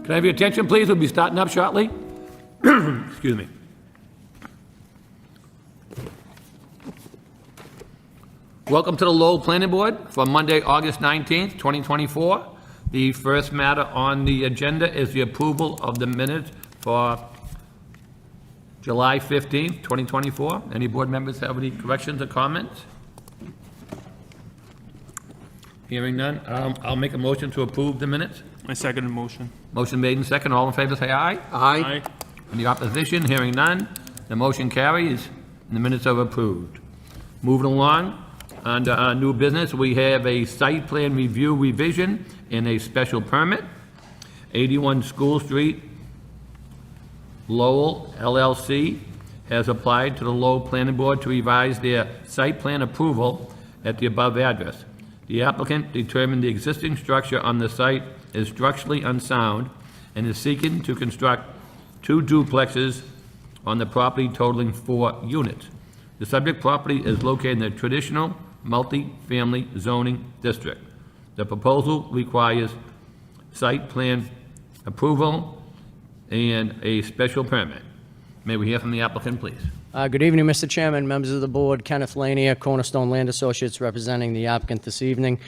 Can I have your attention, please? We'll be starting up shortly. Excuse me. Welcome to the Lowell Planning Board for Monday, August 19th, 2024. The first matter on the agenda is the approval of the minutes for July 15th, 2024. Any board members have any corrections or comments? Hearing none, I'll make a motion to approve the minutes. I second the motion. Motion made and second. All in favor, say aye. Aye. Any opposition? Hearing none, the motion carries and the minutes are approved. Moving along, under new business, we have a site plan review revision and a special permit. 81 School Street, Lowell LLC has applied to the Lowell Planning Board to revise their site plan approval at the above address. The applicant determined the existing structure on the site is structurally unsound and is seeking to construct 2 duplexes on the property totaling 4 units. The subject property is located in the traditional multi-family zoning district. The proposal requires site plan approval and a special permit. May we hear from the applicant, please? Good evening, Mr. Chairman, members of the board. Kenneth Lanier, Cornerstone Land Associates, representing the applicant this evening.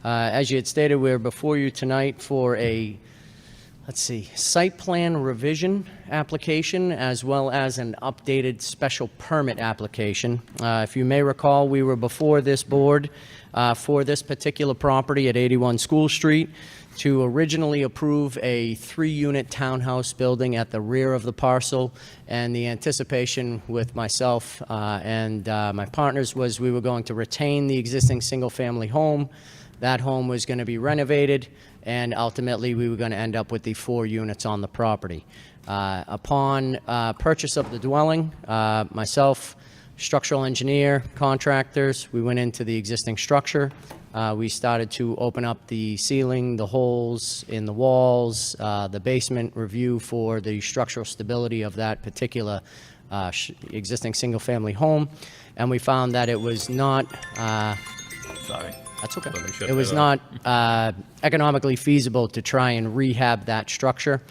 As you had stated, we're before you tonight for a, site plan revision application as well as an updated special permit application. If you may recall, we were before this board for this particular property at 81 School Street to originally approve a 3-unit townhouse building at the rear of the parcel, and the anticipation with myself and my partners was we were going to retain the existing single-family home. That home was going to be renovated, and ultimately we were going to end up with the 4 units on the property. Upon purchase of the dwelling, myself, structural engineer, contractors, we went into the existing structure. We started to open up the ceiling, the holes in the walls, the basement, review for the structural stability of that particular existing single-family home, and we found that it was not Sorry. That's okay. Let me shut It was that not economically feasible to try and rehab that structure.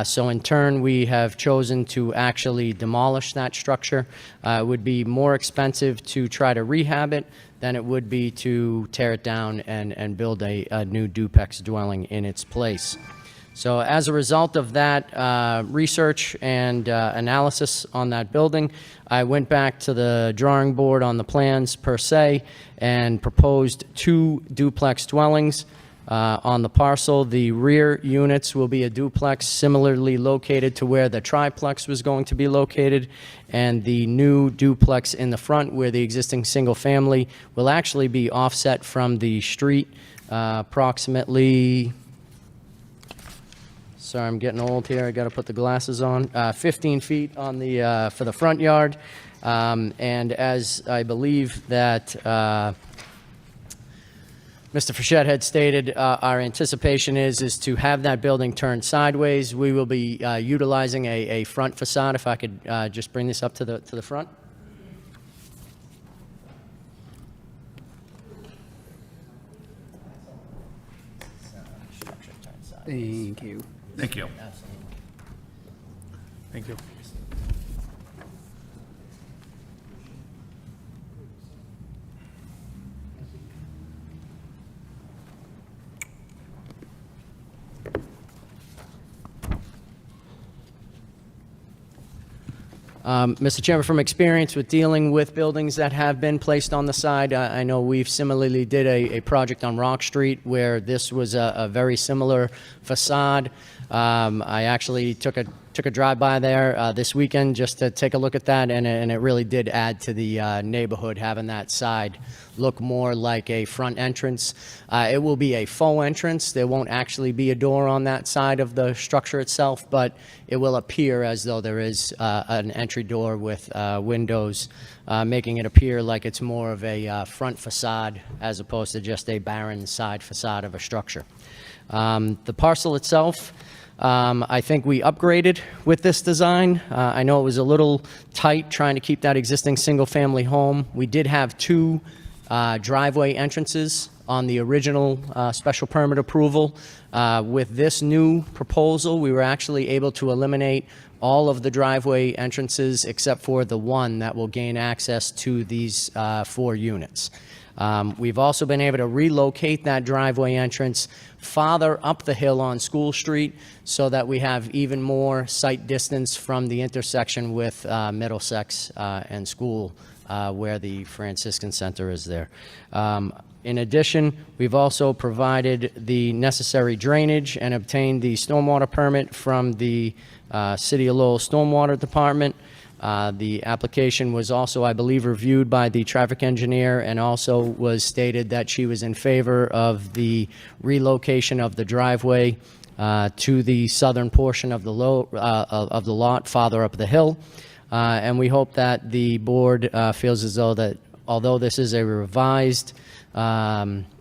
So in turn, we have chosen to actually demolish that structure. It would be more expensive to try to rehab it than it would be to tear it down and build a new duplex dwelling in its place. So as a result of that research and analysis on that building, I went back to the drawing board on the plans per se and proposed 2 duplex dwellings on the parcel. The rear units will be a duplex similarly located to where the triplex was going to be located, and the new duplex in the front where the existing single family will actually be offset from the street approximately, sorry, I'm getting old here, I got to put the glasses on, 15 feet on the for the front yard. And as I believe that Mr. Fischette had stated, our anticipation is to have that building turned sideways. We will be utilizing a front facade. If I could just bring this up to the front. Thank you. Thank you. Thank you. Mr. Chairman, from experience with dealing with buildings that have been placed on the side, I know we've similarly did a project on Rock Street where this was a very similar facade. I actually took a took a drive-by there this weekend just to take a look at that, and it really did add to the neighborhood, having that side look more like a front entrance. It will be a faux entrance. There won't actually be a door on that side of the structure itself, but it will appear as though there is an entry door with windows, making it appear like it's more of a front facade as opposed to just a barren side facade of a structure. The parcel itself, I think we upgraded with this design. I know it was a little tight trying to keep that existing single-family home. We did have two driveway entrances on the original special permit approval. With this new proposal, we were actually able to eliminate all of the driveway entrances except for the one that will gain access to these 4 units. We've also been able to relocate that driveway entrance farther up the hill on School Street so that we have even more sight distance from the intersection with Middlesex and School, where the Franciscan Center is there. In addition, we've also provided the necessary drainage and obtained the stormwater permit from the City of Lowell Stormwater Department. The application was also, I believe, reviewed by the traffic engineer, and also was stated that she was in favor of the relocation of the driveway to the southern portion of the lot, farther up the hill. And we hope that the board feels as though that although this is a revised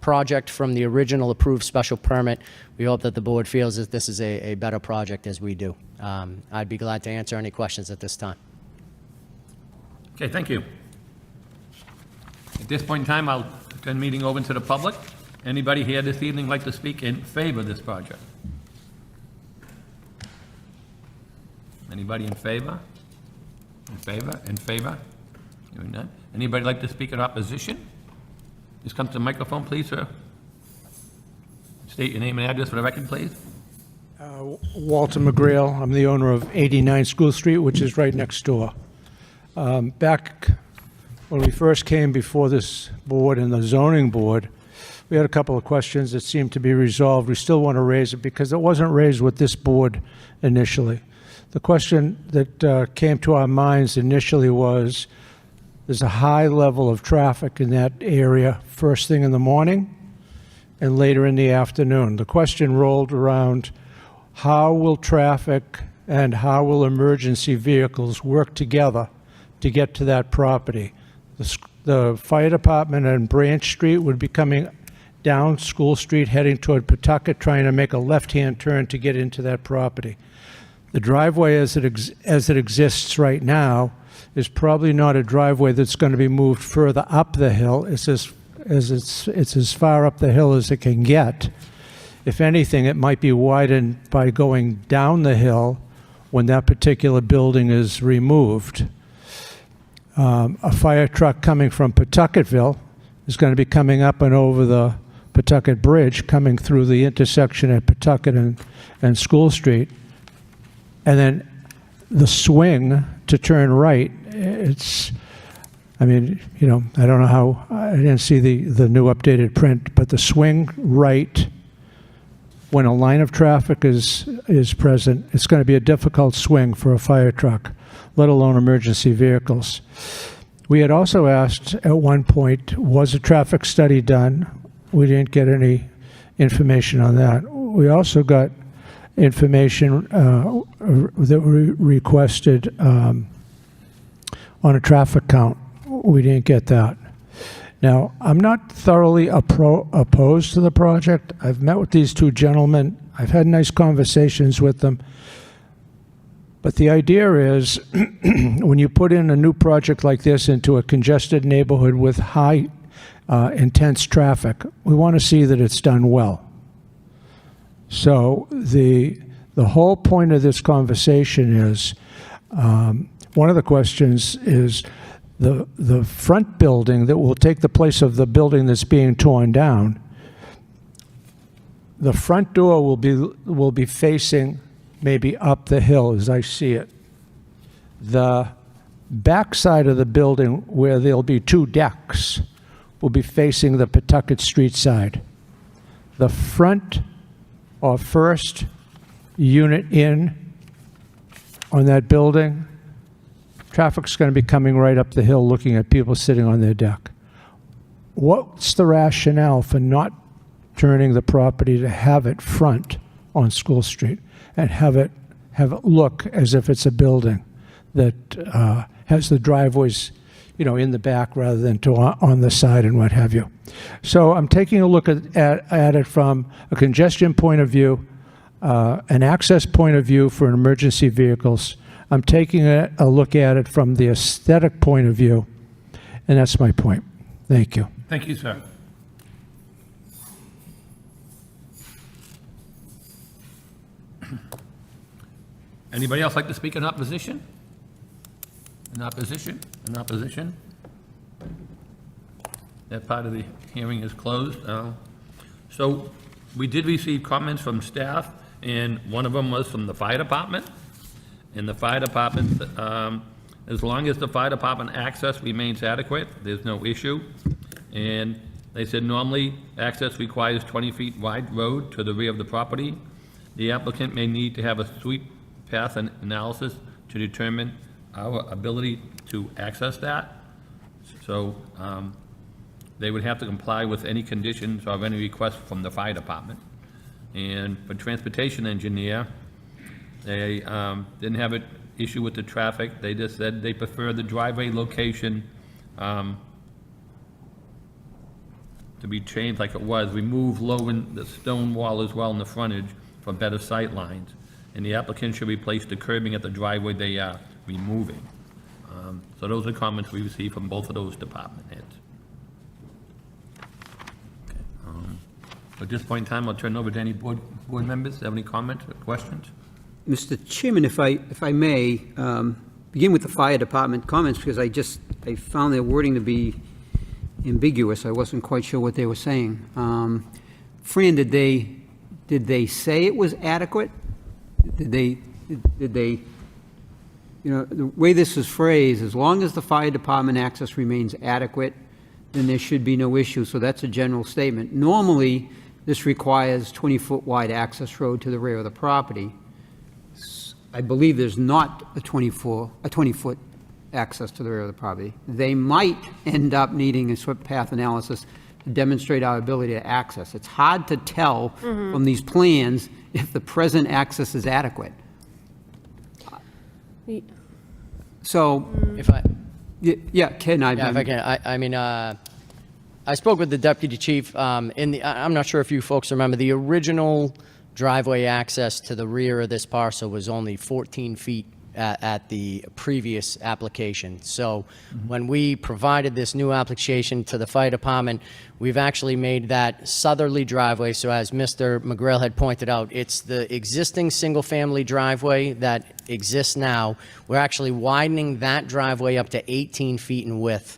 project from the original approved special permit, we hope that the board feels that this is a better project as we do. I'd be glad to answer any questions at this time. Okay, thank you. At this point in time, I'll turn the meeting over to the public. Anybody here this evening like to speak in favor of this project? Anybody in favor? In favor? In favor? Hearing none. Anybody like to speak in opposition? Just come to the microphone, please, sir. State your name and address for the record, please. Walter McGrail. I'm the owner of 89 School Street, which is right next door. Back when we first came before this board and the zoning board, we had a couple of questions that seemed to be resolved. We still want to raise it because it wasn't raised with this board initially. The question that came to our minds initially was, there's a high level of traffic in that area first thing in the morning and later in the afternoon. The question rolled around, how will traffic and how will emergency vehicles work together to get to that property? The fire department on Branch Street would be coming down School Street heading toward Pawtucket, trying to make a left-hand turn to get into that property. The driveway as it exists right now is probably not a driveway that's going to be moved further up the hill. It's as far up the hill as it can get. If anything, it might be widened by going down the hill when that particular building is removed. A fire truck coming from Pawtucketville is going to be coming up and over the Pawtucket Bridge, coming through the intersection at Pawtucket and School Street. And then the swing to turn right, I mean, you know, I don't know how, I didn't see the new updated print, but the swing right, when a line of traffic is present, it's going to be a difficult swing for a fire truck, let alone emergency vehicles. We had also asked at one point, was a traffic study done? We didn't get any information on that. We also got information that we requested on a traffic count. We didn't get that. Now, I'm not thoroughly opposed to the project. I've met with these two gentlemen. I've had nice conversations with them. But the idea is, when you put in a new project like this into a congested neighborhood with high, intense traffic, we want to see that it's done well. So the whole point of this conversation is, one of the questions is, the front building that will take the place of the building that's being torn down, the front door will be facing maybe up the hill as I see it. The back side of the building, where there'll be 2 decks, will be facing the Pawtucket Street side. The front or first unit in on that building, traffic's going to be coming right up the hill looking at people sitting on their deck. What's the rationale for not turning the property to have it front on School Street and have it look as if it's a building that has the driveways, in the back rather than on the side and what have you? So I'm taking a look at it from a congestion point of view, an access point of view for emergency vehicles. I'm taking a look at it from the aesthetic point of view, and that's my point. Thank you. Thank you, sir. Anybody else like to speak in opposition? In opposition? In opposition? That part of the hearing is closed. So we did receive comments from staff, and one of them was from the fire department. And the fire department, as long as the fire department access remains adequate, there's no issue. And they said normally access requires 20 feet wide road to the rear of the property. The applicant may need to have a sweep path analysis to determine our ability to access that. So they would have to comply with any conditions or any requests from the fire department. And for transportation engineer, they didn't have an issue with the traffic. They just said they prefer the driveway location to be changed like it was. Remove low in the stone wall as well in the frontage for better sight lines. And the applicant should replace the curbing at the driveway they are removing. So those are comments we received from both of those department heads. At this point in time, I'll turn it over to any board members. Have any comments or questions? Mr. Chairman, if I may, begin with the fire department comments, because I found their wording to be ambiguous. I wasn't quite sure what they were saying. Fran, did they say it was adequate? Did they, the way this is phrased, as long as the fire department access remains adequate, then there should be no issue. So that's a general statement. Normally, this requires 20-foot wide access road to the rear of the property. I believe there's not a 20-foot access to the rear of the property. They might end up needing a swept path analysis to demonstrate our ability to access. It's hard to tell from these plans if the present access is adequate. So, If I, yeah, Ken, yeah, if I can, I mean, I spoke with the deputy chief. I'm not sure if you folks remember, the original driveway access to the rear of this parcel was only 14 feet at the previous application. So when we provided this new application to the fire department, we've actually made that southerly driveway. So as Mr. McGrail had pointed out, it's the existing single-family driveway that exists now. We're actually widening that driveway up to 18 feet in width,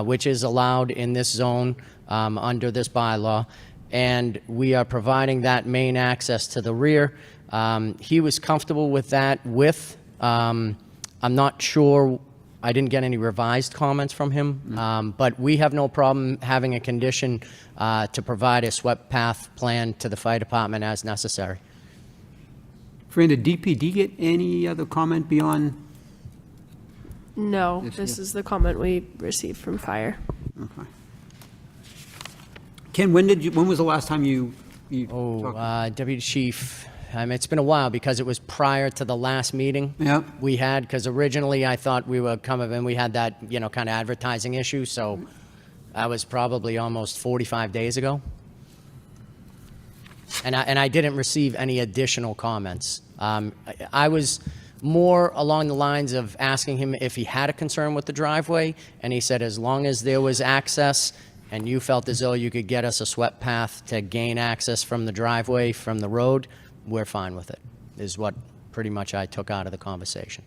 which is allowed in this zone under this bylaw. And we are providing that main access to the rear. He was comfortable with that width. I'm not sure, I didn't get any revised comments from him, but we have no problem having a condition to provide a swept path plan to the fire department as necessary. Fran, did DPD get any other comment beyond? No, Yes, this yeah. is the comment we received from fire. Okay. Ken, when was the last time you talked? Deputy Chief, it's been a while because it was prior to the last meeting Yeah. we had, because originally I thought we were coming, and we had that, kind of advertising issue, so that was probably almost 45 days ago. And I didn't receive any additional comments. I was more along the lines of asking him if he had a concern with the driveway, and he said as long as there was access and you felt as though you could get us a swept path to gain access from the driveway, from the road, we're fine with it, is what pretty much I took out of the conversation.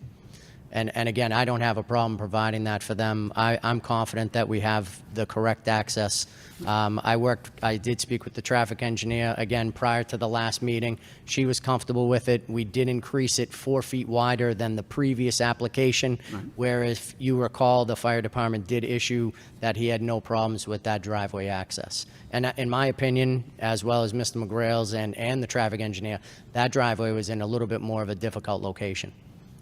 And again, I don't have a problem providing that for them. I'm confident that we have the correct access. I did speak with the traffic engineer, again, prior to the last meeting. She was comfortable with it. We did increase it 4 feet wider than the previous application, where if you recall, the fire department did issue that he had no problems with that driveway access. And in my opinion, as well as Mr. McGrail's and the traffic engineer, that driveway was in a little bit more of a difficult location.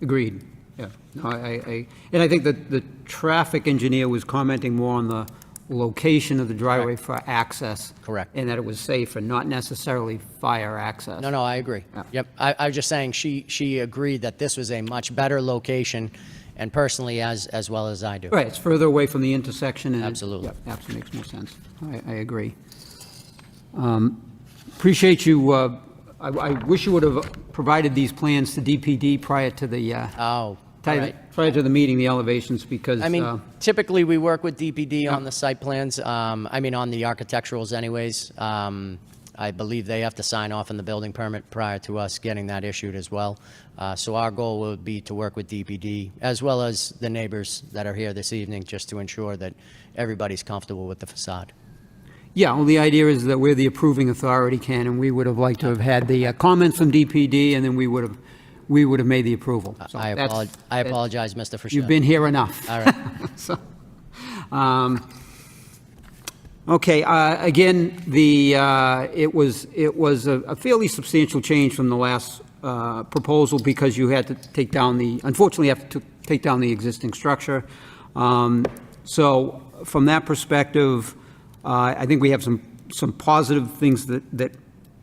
Agreed, yeah. No, and I think that the traffic engineer was commenting more on the location of the driveway for access. Correct. And that it was safe and not necessarily fire access. No, I agree. Yeah. Yep, I was just saying, she agreed that this was a much better location, and personally, as well as I do. Right, it's further away from the intersection. And Absolutely. Yep, absolutely makes more sense. I agree. Appreciate you, I wish you would have provided these plans to DPD prior to the, Oh, all right. prior to the meeting, the elevations, because. I mean, typically, we work with DPD on the site plans, on the architecturals anyways. I believe they have to sign off on the building permit prior to us getting that issued as well. So our goal would be to work with DPD, as well as the neighbors that are here this evening, just to ensure that everybody's comfortable with the facade. Yeah, well, the idea is that we're the approving authority, Ken, and we would have liked to have had the comments from DPD, and then we would have made the approval. So I that's- apologize, Mr. Frechette. You've been here enough. All right. So, okay, again, it was a fairly substantial change from the last proposal because you had to take down unfortunately, you have to take down the existing structure. So from that perspective, I think we have some positive things that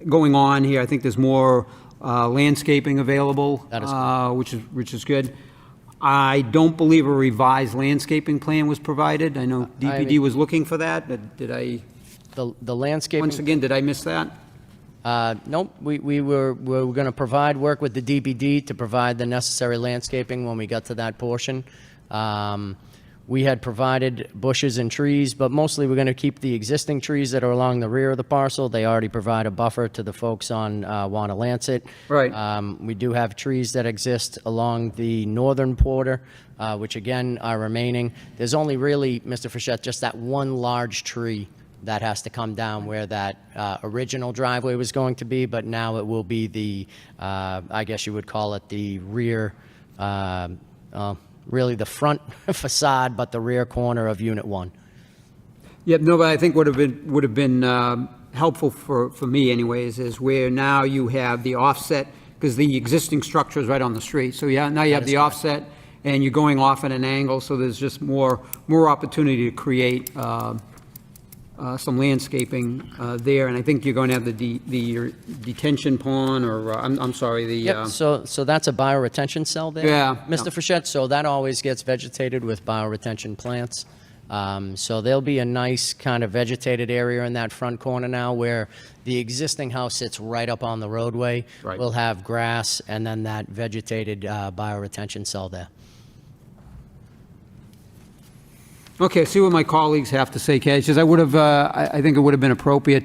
going on here. I think there's more landscaping available, That is which is good. I don't believe a revised landscaping plan was provided. I know DPD was looking for that, but did I, The landscaping. once again, did I miss that? Nope, we were going to work with the DPD to provide the necessary landscaping when we got to that portion. We had provided bushes and trees, but mostly we're going to keep the existing trees that are along the rear of the parcel. They already provide a buffer to the folks on Wanna-Lancet. Right. We do have trees that exist along the northern border, which again are remaining. There's only really, Mr. Frechette, just that one large tree that has to come down where that original driveway was going to be, but now it will be the, I guess you would call it the rear, really the front facade, but the rear corner of Unit 1. Yep, no, but I think would have been helpful for me anyways, is where now you have the offset, because the existing structure is right on the street. So yeah, now you have the offset, and you're going off at an angle, so there's just more opportunity to create some landscaping there, and I think you're going to have the detention pond, or I'm sorry, the Yep, so that's a bioretention cell there, Yeah, Mr. yeah. Frechette, so that always gets vegetated with bioretention plants. So there'll be a nice kind of vegetated area in that front corner now where the existing house sits right up on the roadway. Right. We'll have grass and then that vegetated bioretention cell there. Okay, see what my colleagues have to say, Kay, because I think it would have been appropriate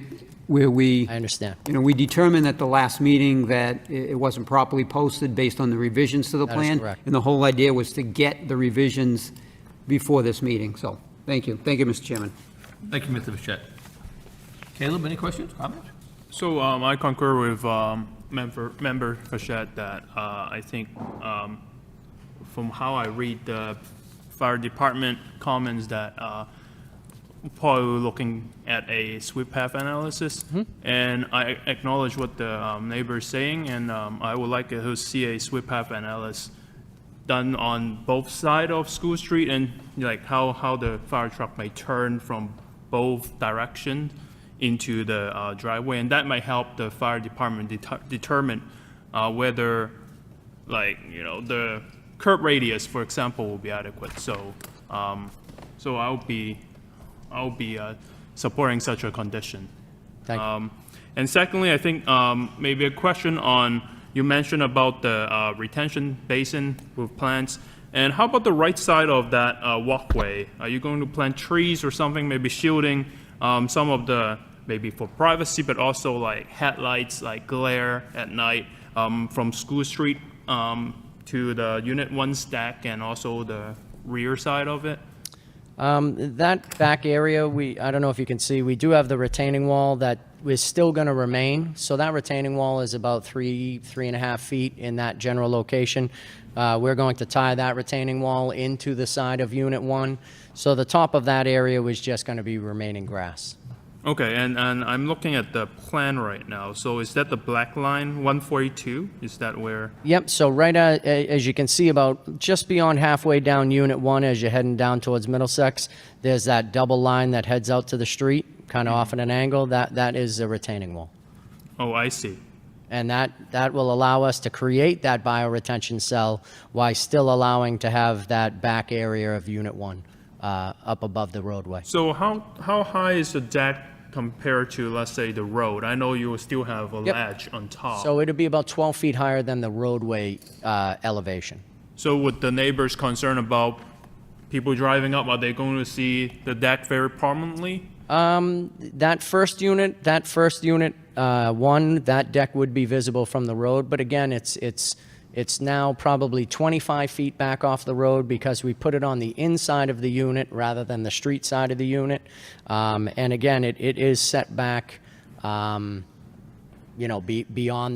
where we, I understand. we determined at the last meeting that it wasn't properly posted based on the revisions to the That is plan. correct. And the whole idea was to get the revisions before this meeting, so, thank you. Thank you, Mr. Chairman. Thank you, Mr. Bichette. Caleb, any questions, comments? So I concur with member Frechette that I think from how I read the fire department comments that probably looking at a sweep path analysis, and I acknowledge what the neighbor is saying, and I would like to see a sweep path analysis done on both sides of School Street, and like how the fire truck may turn from both directions into the driveway, and that might help the fire department determine whether, the curb radius, for example, will be adequate. So, so I'll be supporting such a condition. Thank you. And secondly, I think maybe a question on, you mentioned about the retention basin with plants, and how about the right side of that walkway? Are you going to plant trees or something, maybe shielding some of the, maybe for privacy, but also like headlights, like glare at night from School Street to the Unit 1 stack and also the rear side of it? That back area, I don't know if you can see, we do have the retaining wall that is still going to remain. So that retaining wall is about 3.5 feet in that general location. We're going to tie that retaining wall into the side of Unit 1. So the top of that area was just going to be remaining grass. Okay, and I'm looking at the plan right now. So is that the black line, 142? Is that where? Yep, so right as you can see, about just beyond halfway down Unit 1, as you're heading down towards Middlesex, there's that double line that heads out to the street, kind of off at an angle. That is a retaining wall. Oh, I see. And that will allow us to create that bioretention cell while still allowing to have that back area of Unit 1 up above the roadway. So how high is the deck compared to, let's say, the road? I know you will still have a Yep. ledge on top. So it'll be about 12 feet higher than the roadway elevation. So would the neighbors concerned about people driving up, are they going to see the deck very prominently? That first unit, one, that deck would be visible from the road, but again, it's now probably 25 feet back off the road because we put it on the inside of the unit rather than the street side of the unit. And again, it is set back, beyond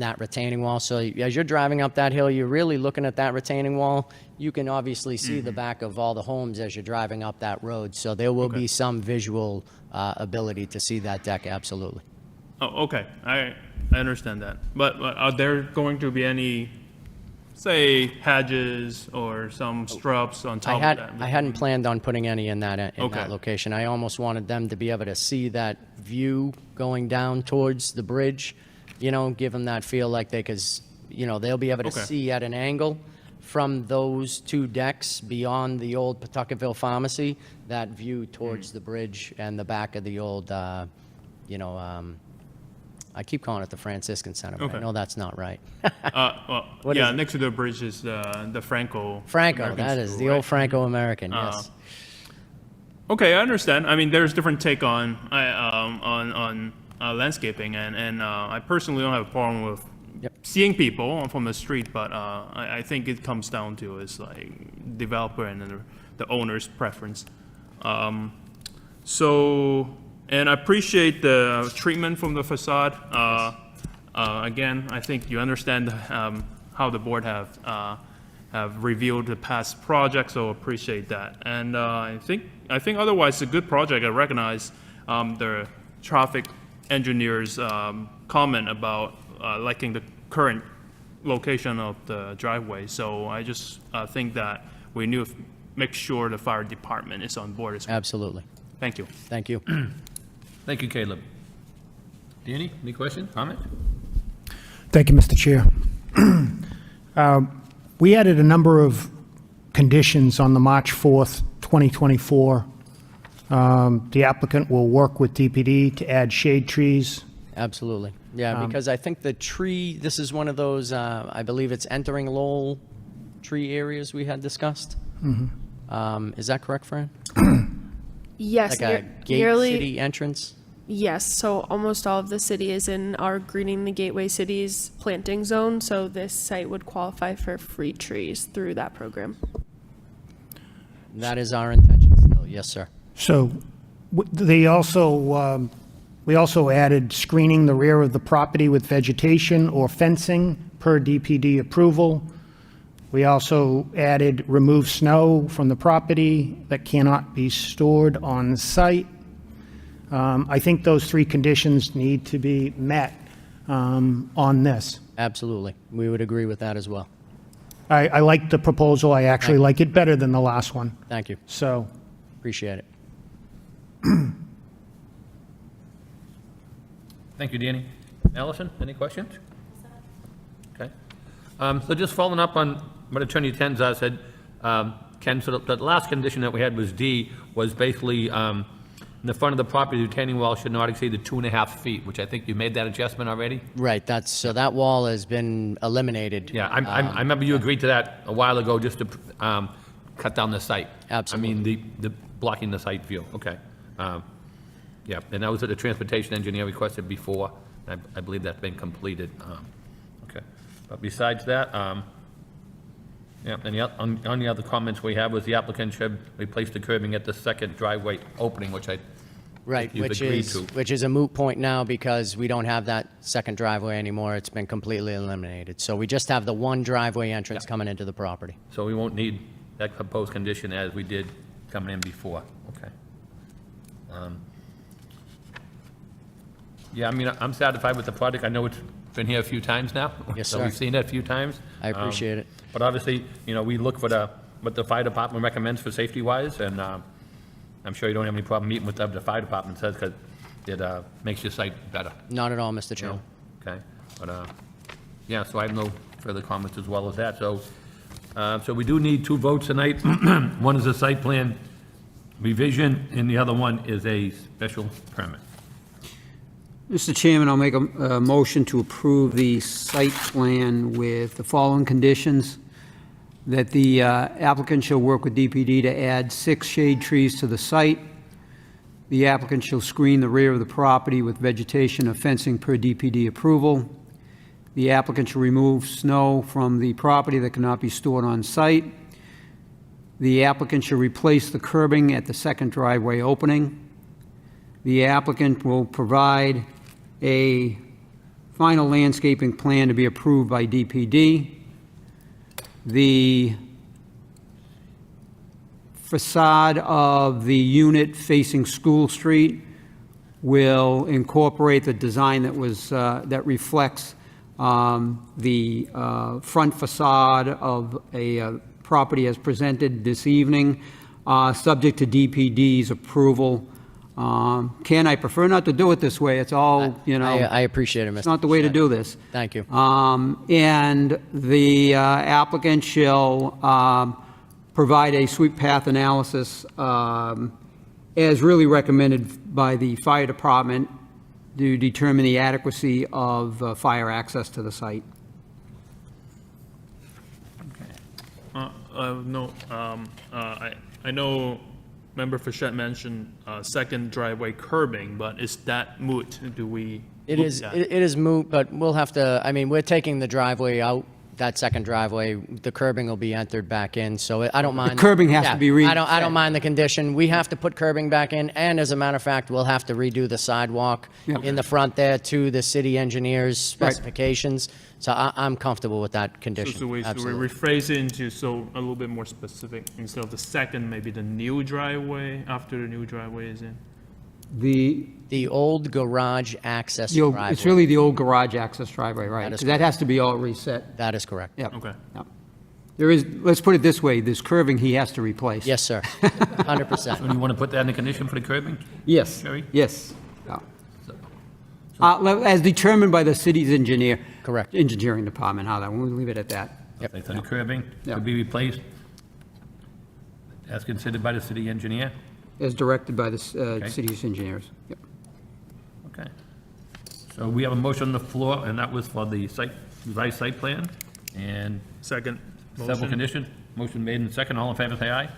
that retaining wall. So as you're driving up that hill, you're really looking at that retaining wall. You can obviously see the back of all the homes as you're driving up that road. So there will be some visual ability to see that deck, absolutely. Oh, okay, I understand that. But are there going to be any, say, hedges or some shrubs on top of that? I hadn't planned on putting any in that Okay. location. I almost wanted them to be able to see that view going down towards the bridge, give them that feel like they'll be able to Okay. see at an angle from those two decks beyond the old Pawtuckettville Pharmacy, that view towards the bridge and the back of the old, I keep calling it the Franciscan Center, but I Okay. know that's not right. Well, What yeah, is it? next to the bridge is the Franco. Franco, American that is School, the right? old Franco-American, yes. Okay, I understand. I mean, there's different take on landscaping, and I personally don't have a problem with Yep. seeing people from the street, but I think it comes down to is like developer and the owner's preference. And I appreciate the treatment from the facade. Again, I think you understand how the board have reviewed the past projects, so appreciate that. And I think otherwise it's a good project. I recognize the traffic engineer's comment about liking the current location of the driveway. So I just think that we need to make sure the fire department is on board as well. Absolutely. Thank you. Thank you. Thank you, Caleb. Danny, any questions, comments? Thank you, Mr. Chair. We added a number of conditions on the March 4th, 2024. The applicant will work with DPD to add shade trees. Absolutely. Yeah, because I think this is one of those, I believe it's entering Lowell tree areas we had discussed. Is that correct, Fran? Yes, Like a gate nearly. city entrance? Yes, so almost all of the city is in our Greening the Gateway Cities planting zone, so this site would qualify for free trees through that program. That is our intention still, yes, sir. So we also added screening the rear of the property with vegetation or fencing per DPD approval. We also added remove snow from the property that cannot be stored on site. I think those three conditions need to be met on this. Absolutely. We would agree with that as well. I like the proposal. I actually like it better than the last one. Thank you. So, Appreciate it. Thank you, Danny. Allison, any questions? Okay. So just following up on what Attorney Tenza said, Ken, so the last condition that we had was D, was basically in the front of the property, the retaining wall should not exceed the 2.5 feet, which I think you made that adjustment already? Right, so that wall has been eliminated. Yeah, I remember you agreed to that a while ago, just to cut down the site. Absolutely. I mean, the blocking the site view, okay. Yeah, and that was what the transportation engineer requested before. I believe that's been completed. Okay, but besides that, yeah, and the only other comments we have was the applicant should replace the curbing at the second driveway opening, which I Right, you've agreed to. which is a moot point now because we don't have that second driveway anymore. It's been completely eliminated. So we just have the one driveway entrance coming into the property. So we won't need that proposed condition as we did coming in before, okay. Yeah, I mean, I'm satisfied with the project. I know it's been here a few times now. Yes, So sir. we've seen it a few times. I appreciate it. But obviously, we look for what the fire department recommends for safety-wise, and I'm sure you don't have any problem meeting with what the fire department says, because it makes your site better, Not at all, Mr. you Chairman. know? Okay? But, yeah, so I have no further comments as well as that. So, so we do need 2 votes tonight. One is a site plan revision, and the other one is a special permit. Mr. Chairman, I'll make a motion to approve the site plan with the following conditions: that the applicant shall work with DPD to add 6 shade trees to the site. The applicant shall screen the rear of the property with vegetation or fencing per DPD approval. The applicant shall remove snow from the property that cannot be stored on site. The applicant shall replace the curbing at the second driveway opening. The applicant will provide a final landscaping plan to be approved by DPD. The facade of the unit facing School Street will incorporate the design that was, that reflects the front facade of a property as presented this evening, subject to DPD's approval. Ken, I prefer not to do it this way. It's all, I appreciate it, Mr. it's not the way to do this. Thank you. And the applicant shall provide a sweep path analysis as really recommended by the fire department to determine the adequacy of fire access to the site. No, I know Member Fischett mentioned second driveway curbing, but is that moot? Do we? It look is, at- it is moot, but we'll have to, I mean, we're taking the driveway out, that second driveway, the curbing will be entered back in, so I don't mind. curbing has to be I don't reset. mind the condition. We have to put curbing back in, and as a matter of fact, we'll have to redo the sidewalk Yep. in the front there to the city engineer's specifications. So I'm comfortable with that condition. So we Absolutely. rephrase it into, so a little bit more specific, instead of the second, maybe the new driveway, after the new driveway is in? The old garage access It's driveway. really the old garage access driveway, right? That is 'Cause that has to be all reset. That is correct. Yep. Okay. Yep. There is, let's put it this way, there's curving he has to replace. Yes, sir. 100%. So do you want to put that in the condition for the curbing? Yes, Jerry? yes. Yeah. As determined by the city's engineer. Correct. Engineering department, how that, we'll leave it at that. Okay, so the curbing Yep. to be replaced as considered by the city engineer? As directed by the Okay. city's engineers. Yep. Okay. So we have a motion on the floor, and that was for the revised site plan, and Second several motion? conditions. Motion made in second. All in favor, say aye.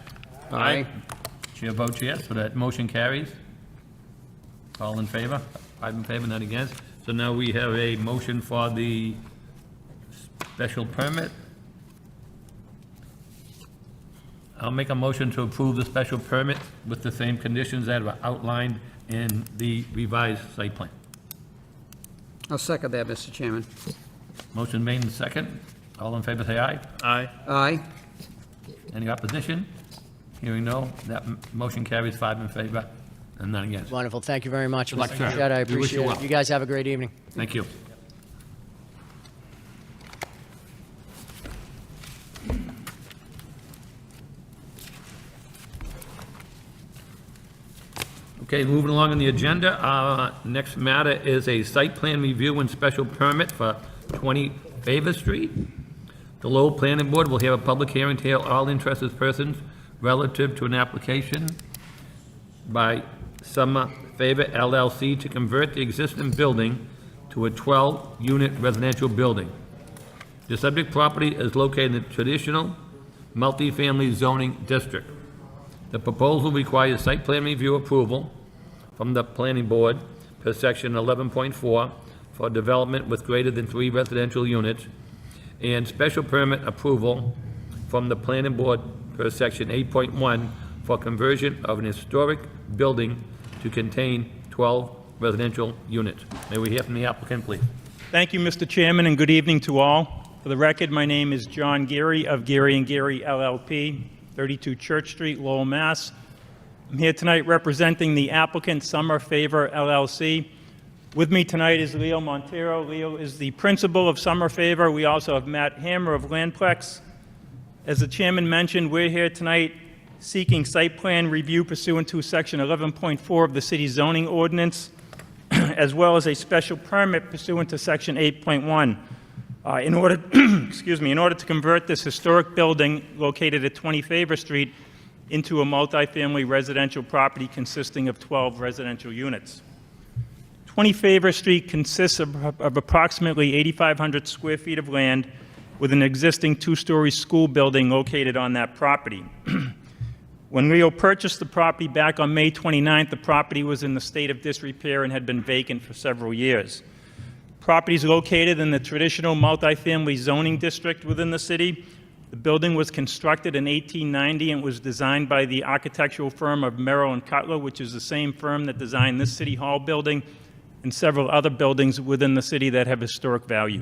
Aye. Chair votes yes, so that motion carries. All in favor? 5 in favor, none against. So now we have a motion for the special permit. I'll make a motion to approve the special permit with the same conditions that are outlined in the revised site plan. I'll second that, Mr. Chairman. Motion made in second. All in favor, say aye. Aye. Aye. Any opposition? Hearing no, that motion carries 5 in favor and none against. Wonderful. Thank you very much, Good luck, Mr. sir. Fischett. I We wish you appreciate well. it. You guys have a great evening. Thank you. Okay, moving along on the agenda, next matter is a site plan review and special permit for 20 Favor Street. The Lowell Planning Board will have a public hearing to hear all interested persons relative to an application by Summer Favor LLC to convert the existing building to a 12-unit residential building. The subject property is located in the traditional multifamily zoning district. The proposal requires site plan review approval from the planning board per section 11.4 for development with greater than 3 residential units, and special permit approval from the planning board per section 8.1 for conversion of an historic building to contain 12 residential units. May we hear from the applicant, please? Thank you, Mr. Chairman, and good evening to all. For the record, my name is John Geary of Geary & Geary LLP, 32 Church Street, Lowell, Mass. I'm here tonight representing the applicant Summer Favor LLC, With me tonight is Leo Montero. Leo is the principal of Summer Favor. We also have Matt Hammer of Landplex. As the chairman mentioned, we're here tonight seeking site plan review pursuant to Section 11.4 of the city zoning ordinance, as well as a special permit pursuant to Section 8.1. In order, in order to convert this historic building located at 20 Favor Street into a multifamily residential property consisting of 12 residential units. 20 Favor Street consists of approximately 8,500 square feet of land with an existing two-story school building located on that property. When Leo purchased the property back on May 29th, the property was in the state of disrepair and had been vacant for several years. Property is located in the traditional multifamily zoning district within the city. The building was constructed in 1890 and was designed by the architectural firm of Merrill and Cutler, which is the same firm that designed this City Hall building and several other buildings within the city that have historic value.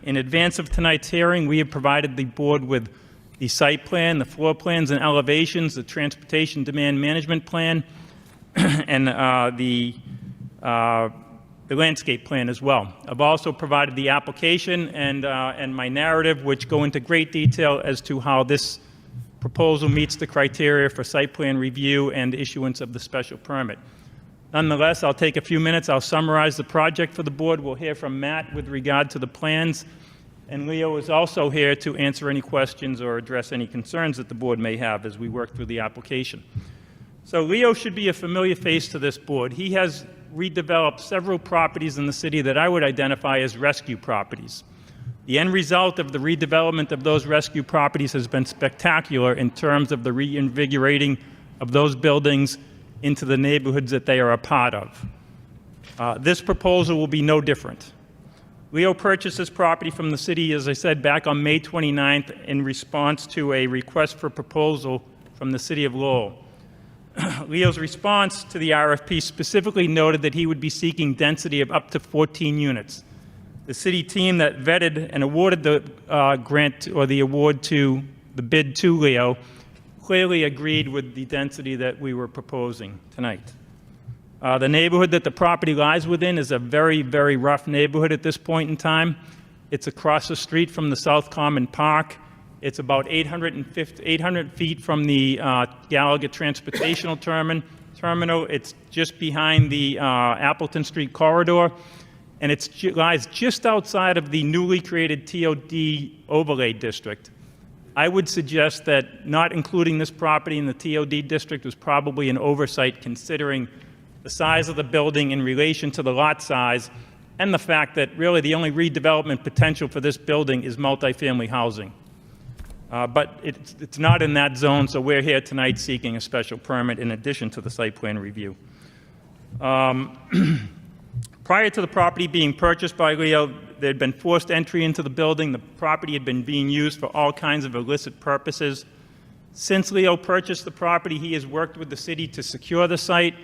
In advance of tonight's hearing, we have provided the board with the site plan, the floor plans and elevations, the transportation demand management plan, and the landscape plan as well. I've also provided the application and my narrative, which go into great detail as to how this proposal meets the criteria for site plan review and issuance of the special permit. Nonetheless, I'll take a few minutes. I'll summarize the project for the board. We'll hear from Matt with regard to the plans. And Leo is also here to answer any questions or address any concerns that the board may have as we work through the application. So Leo should be a familiar face to this board. He has redeveloped several properties in the city that I would identify as rescue properties. The end result of the redevelopment of those rescue properties has been spectacular in terms of the reinvigorating of those buildings into the neighborhoods that they are a part of. This proposal will be no different. Leo purchased this property from the city, as I said, back on May 29th in response to a request for proposal from the city of Lowell. Leo's response to the RFP specifically noted that he would be seeking density of up to 14 units. The city team that vetted and awarded the grant or the award to the bid to Leo clearly agreed with the density that we were proposing tonight. The neighborhood that the property lies within is a very, very rough neighborhood at this point in time. It's across the street from the South Common Park. It's about 800 feet from the Gallagher Transportational Terminal. It's just behind the Appleton Street corridor, and it lies just outside of the newly created TOD overlay district. I would suggest that not including this property in the TOD district was probably an oversight, considering the size of the building in relation to the lot size and the fact that really the only redevelopment potential for this building is multifamily housing. But it's not in that zone, so we're here tonight seeking a special permit in addition to the site plan review. Prior to the property being purchased by Leo, there had been forced entry into the building. The property had been being used for all kinds of illicit purposes. Since Leo purchased the property, he has worked with the city to secure the site.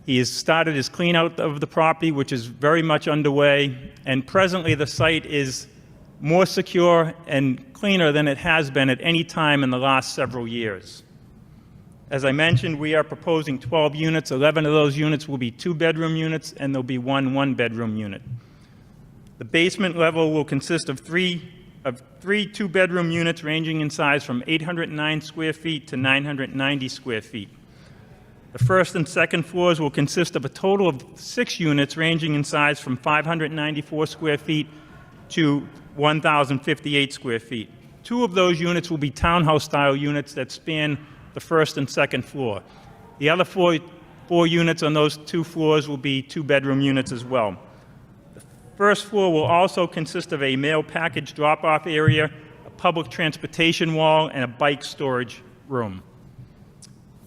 He has started his clean out of the property, which is very much underway, and presently the site is more secure and cleaner than it has been at any time in the last several years. As I mentioned, we are proposing 12 units. 11 of those units will be two-bedroom units, and there'll be one one-bedroom unit. The basement level will consist of three two-bedroom units ranging in size from 809 square feet to 990 square feet. The first and second floors will consist of a total of 6 units ranging in size from 594 square feet to 1,058 square feet. 2 of those units will be townhouse-style units that span the first and second floor. The other four units on those 2 floors will be two-bedroom units as well. The first floor will also consist of a mail package drop-off area, a public transportation wall, and a bike storage room.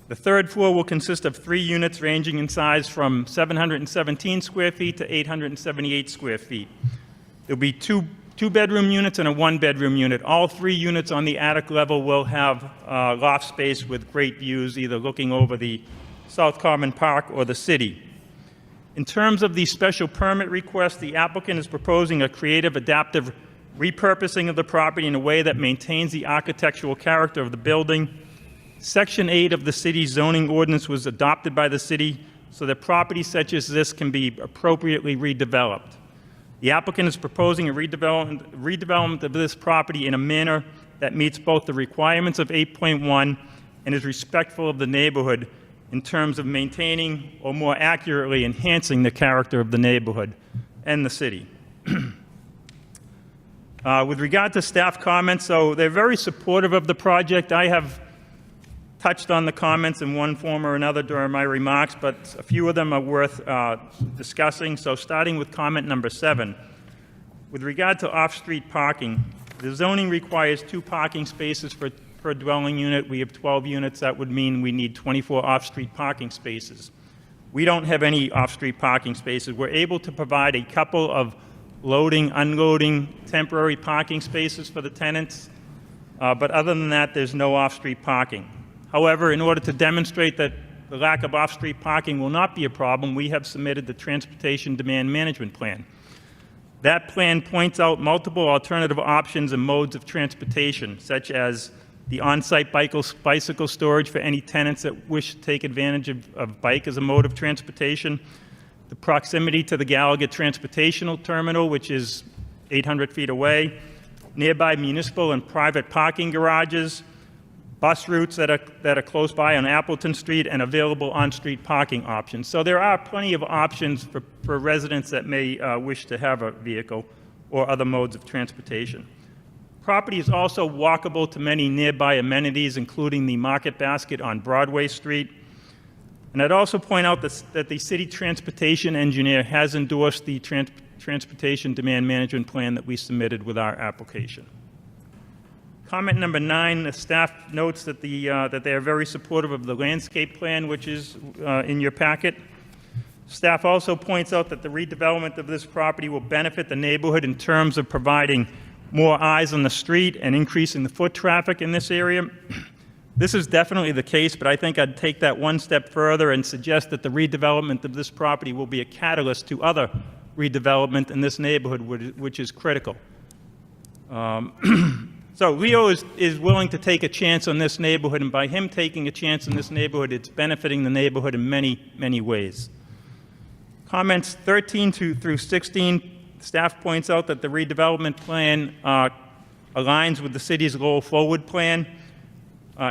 The third floor will consist of 3 units ranging in size from 717 square feet to 878 square feet. There'll be two-bedroom units and a one-bedroom unit. All 3 units on the attic level will have loft space with great views, either looking over the South Common Park or the city. In terms of the special permit request, the applicant is proposing a creative, adaptive repurposing of the property in a way that maintains the architectural character of the building. Section 8 of the city's zoning ordinance was adopted by the city so that property such as this can be appropriately redeveloped. The applicant is proposing a redevelopment of this property in a manner that meets both the requirements of 8.1 and is respectful of the neighborhood in terms of maintaining, or more accurately, enhancing the character of the neighborhood and the city. With regard to staff comments, so they're very supportive of the project. I have touched on the comments in one form or another during my remarks, but a few of them are worth discussing. So starting with comment number 7, with regard to off-street parking, the zoning requires 2 parking spaces per dwelling unit. We have 12 units. That would mean we need 24 off-street parking spaces. We don't have any off-street parking spaces. We're able to provide a couple of loading, unloading, temporary parking spaces for the tenants, but other than that, there's no off-street parking. However, in order to demonstrate that the lack of off-street parking will not be a problem, we have submitted the Transportation Demand Management Plan. That plan points out multiple alternative options and modes of transportation, such as the on-site bicycle storage for any tenants that wish to take advantage of bike as a mode of transportation, the proximity to the Gallagher Transportational Terminal, which is 800 feet away, nearby municipal and private parking garages, bus routes that are close by on Appleton Street, and available on-street parking options. So there are plenty of options for residents that may wish to have a vehicle or other modes of transportation. Property is also walkable to many nearby amenities, including the Market Basket on Broadway Street. And I'd also point out that the city transportation engineer has endorsed the Transportation Demand Management Plan that we submitted with our application. Comment number 9, the staff notes that they are very supportive of the landscape plan, which is in your packet. Staff also points out that the redevelopment of this property will benefit the neighborhood in terms of providing more eyes on the street and increasing the foot traffic in this area. This is definitely the case, but I think I'd take that one step further and suggest that the redevelopment of this property will be a catalyst to other redevelopment in this neighborhood, which is critical. So Leo is willing to take a chance on this neighborhood, and by him taking a chance in this neighborhood, it's benefiting the neighborhood in many, many ways. Comments 13 through 16, staff points out that the redevelopment plan aligns with the city's Lowell Forward Plan.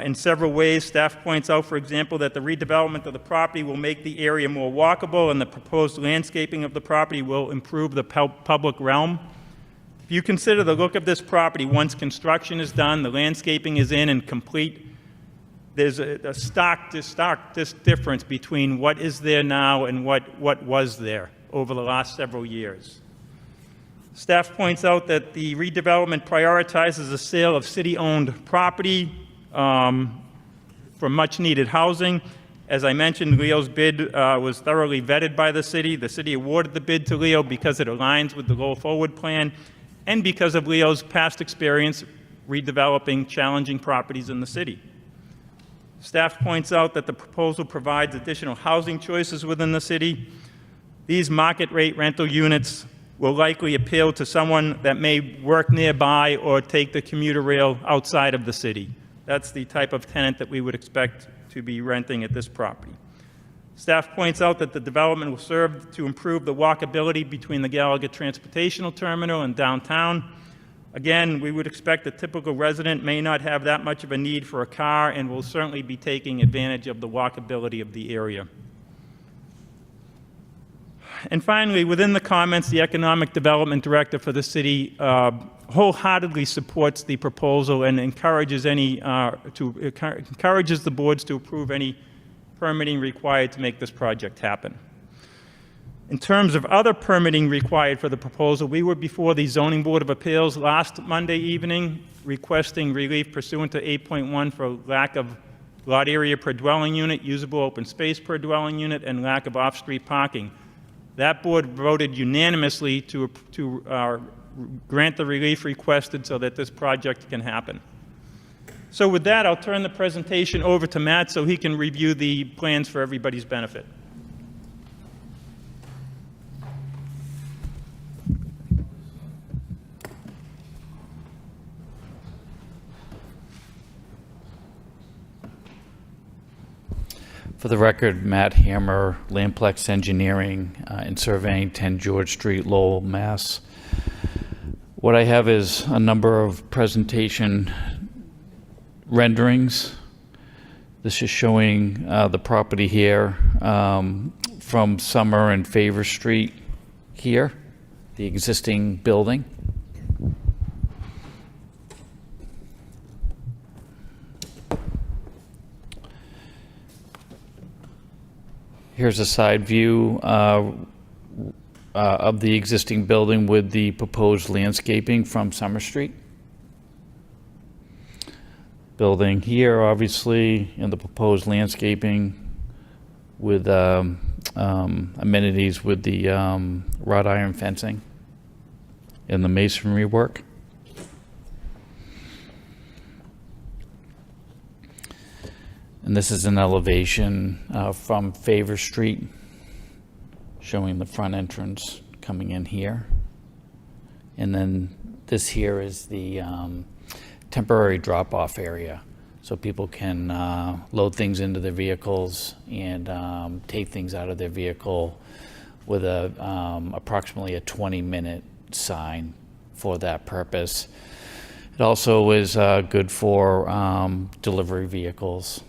In several ways, staff points out, for example, that the redevelopment of the property will make the area more walkable, and the proposed landscaping of the property will improve the public realm. If you consider the look of this property, once construction is done, the landscaping is in and complete, there's a stark difference between what is there now and what was there over the last several years. Staff points out that the redevelopment prioritizes the sale of city-owned property for much-needed housing. As I mentioned, Leo's bid was thoroughly vetted by the city. The city awarded the bid to Leo because it aligns with the Lowell Forward Plan and because of Leo's past experience redeveloping challenging properties in the city. Staff points out that the proposal provides additional housing choices within the city. These market-rate rental units will likely appeal to someone that may work nearby or take the commuter rail outside of the city. That's the type of tenant that we would expect to be renting at this property. Staff points out that the development will serve to improve the walkability between the Gallagher Transportational Terminal and downtown. Again, we would expect the typical resident may not have that much of a need for a car and will certainly be taking advantage of the walkability of the area. And finally, within the comments, the Economic Development Director for the city wholeheartedly supports the proposal and encourages the boards to approve any permitting required to make this project happen. In terms of other permitting required for the proposal, we were before the Zoning Board of Appeals last Monday evening requesting relief pursuant to 8.1 for lack of lot area per dwelling unit, usable open space per dwelling unit, and lack of off-street parking. That board voted unanimously to grant the relief requested so that this project can happen. So with that, I'll turn the presentation over to Matt so he can review the plans for everybody's benefit. For the record, Matt Hammer, Lamplex Engineering and Surveying, 10 George Street, Lowell, Mass. What I have is a number of presentation renderings. This is showing the property here from Summer and Favor Street here, the existing building. Here's a side view of the existing building with the proposed landscaping from Summer Street. Building here, obviously, and the proposed landscaping with amenities with the wrought iron fencing and the masonry work. And this is an elevation from Favor Street, showing the front entrance coming in here. And then this here is the temporary drop-off area. So people can load things into their vehicles and take things out of their vehicle with approximately a 20-minute sign for that purpose. It also is good for delivery vehicles.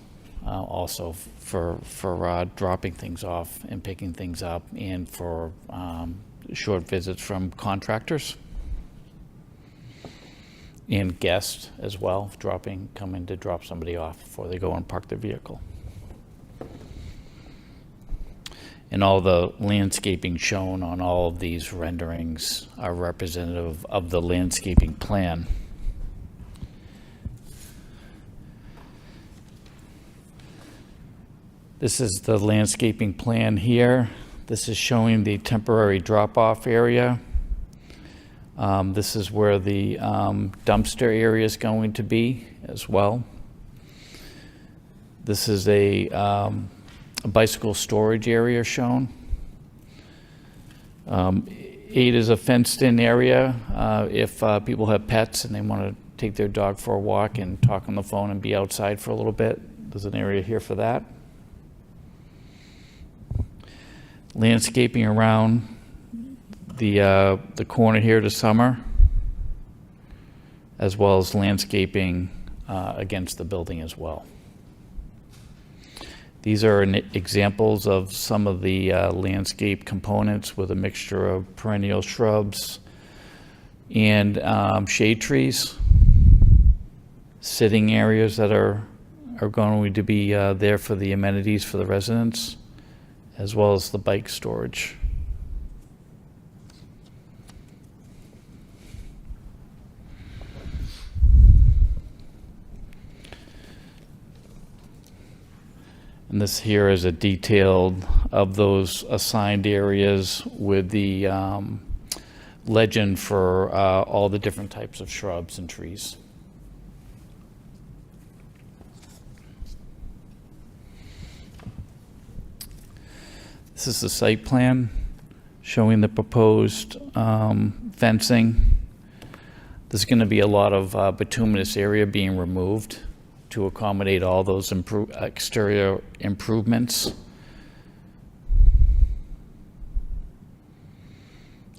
Also for dropping things off and picking things up, and for short visits from contractors and guests as well, coming to drop somebody off before they go and park their vehicle. And all the landscaping shown on all of these renderings are representative of the landscaping plan. This is the landscaping plan here. This is showing the temporary drop-off area. This is where the dumpster area is going to be as well. This is a bicycle storage area shown. 8 is a fenced-in area. If people have pets and they want to take their dog for a walk and talk on the phone and be outside for a little bit, there's an area here for that. Landscaping around the corner here to Summer, as well as landscaping against the building as well. These are examples of some of the landscape components with a mixture of perennial shrubs and shade trees, sitting areas that are going to be there for the amenities for the residents, as well as the bike storage. And this here is a detailed of those assigned areas with the legend for all the different types of shrubs and trees. This is the site plan showing the proposed fencing. There's going to be a lot of bituminous area being removed to accommodate all those exterior improvements.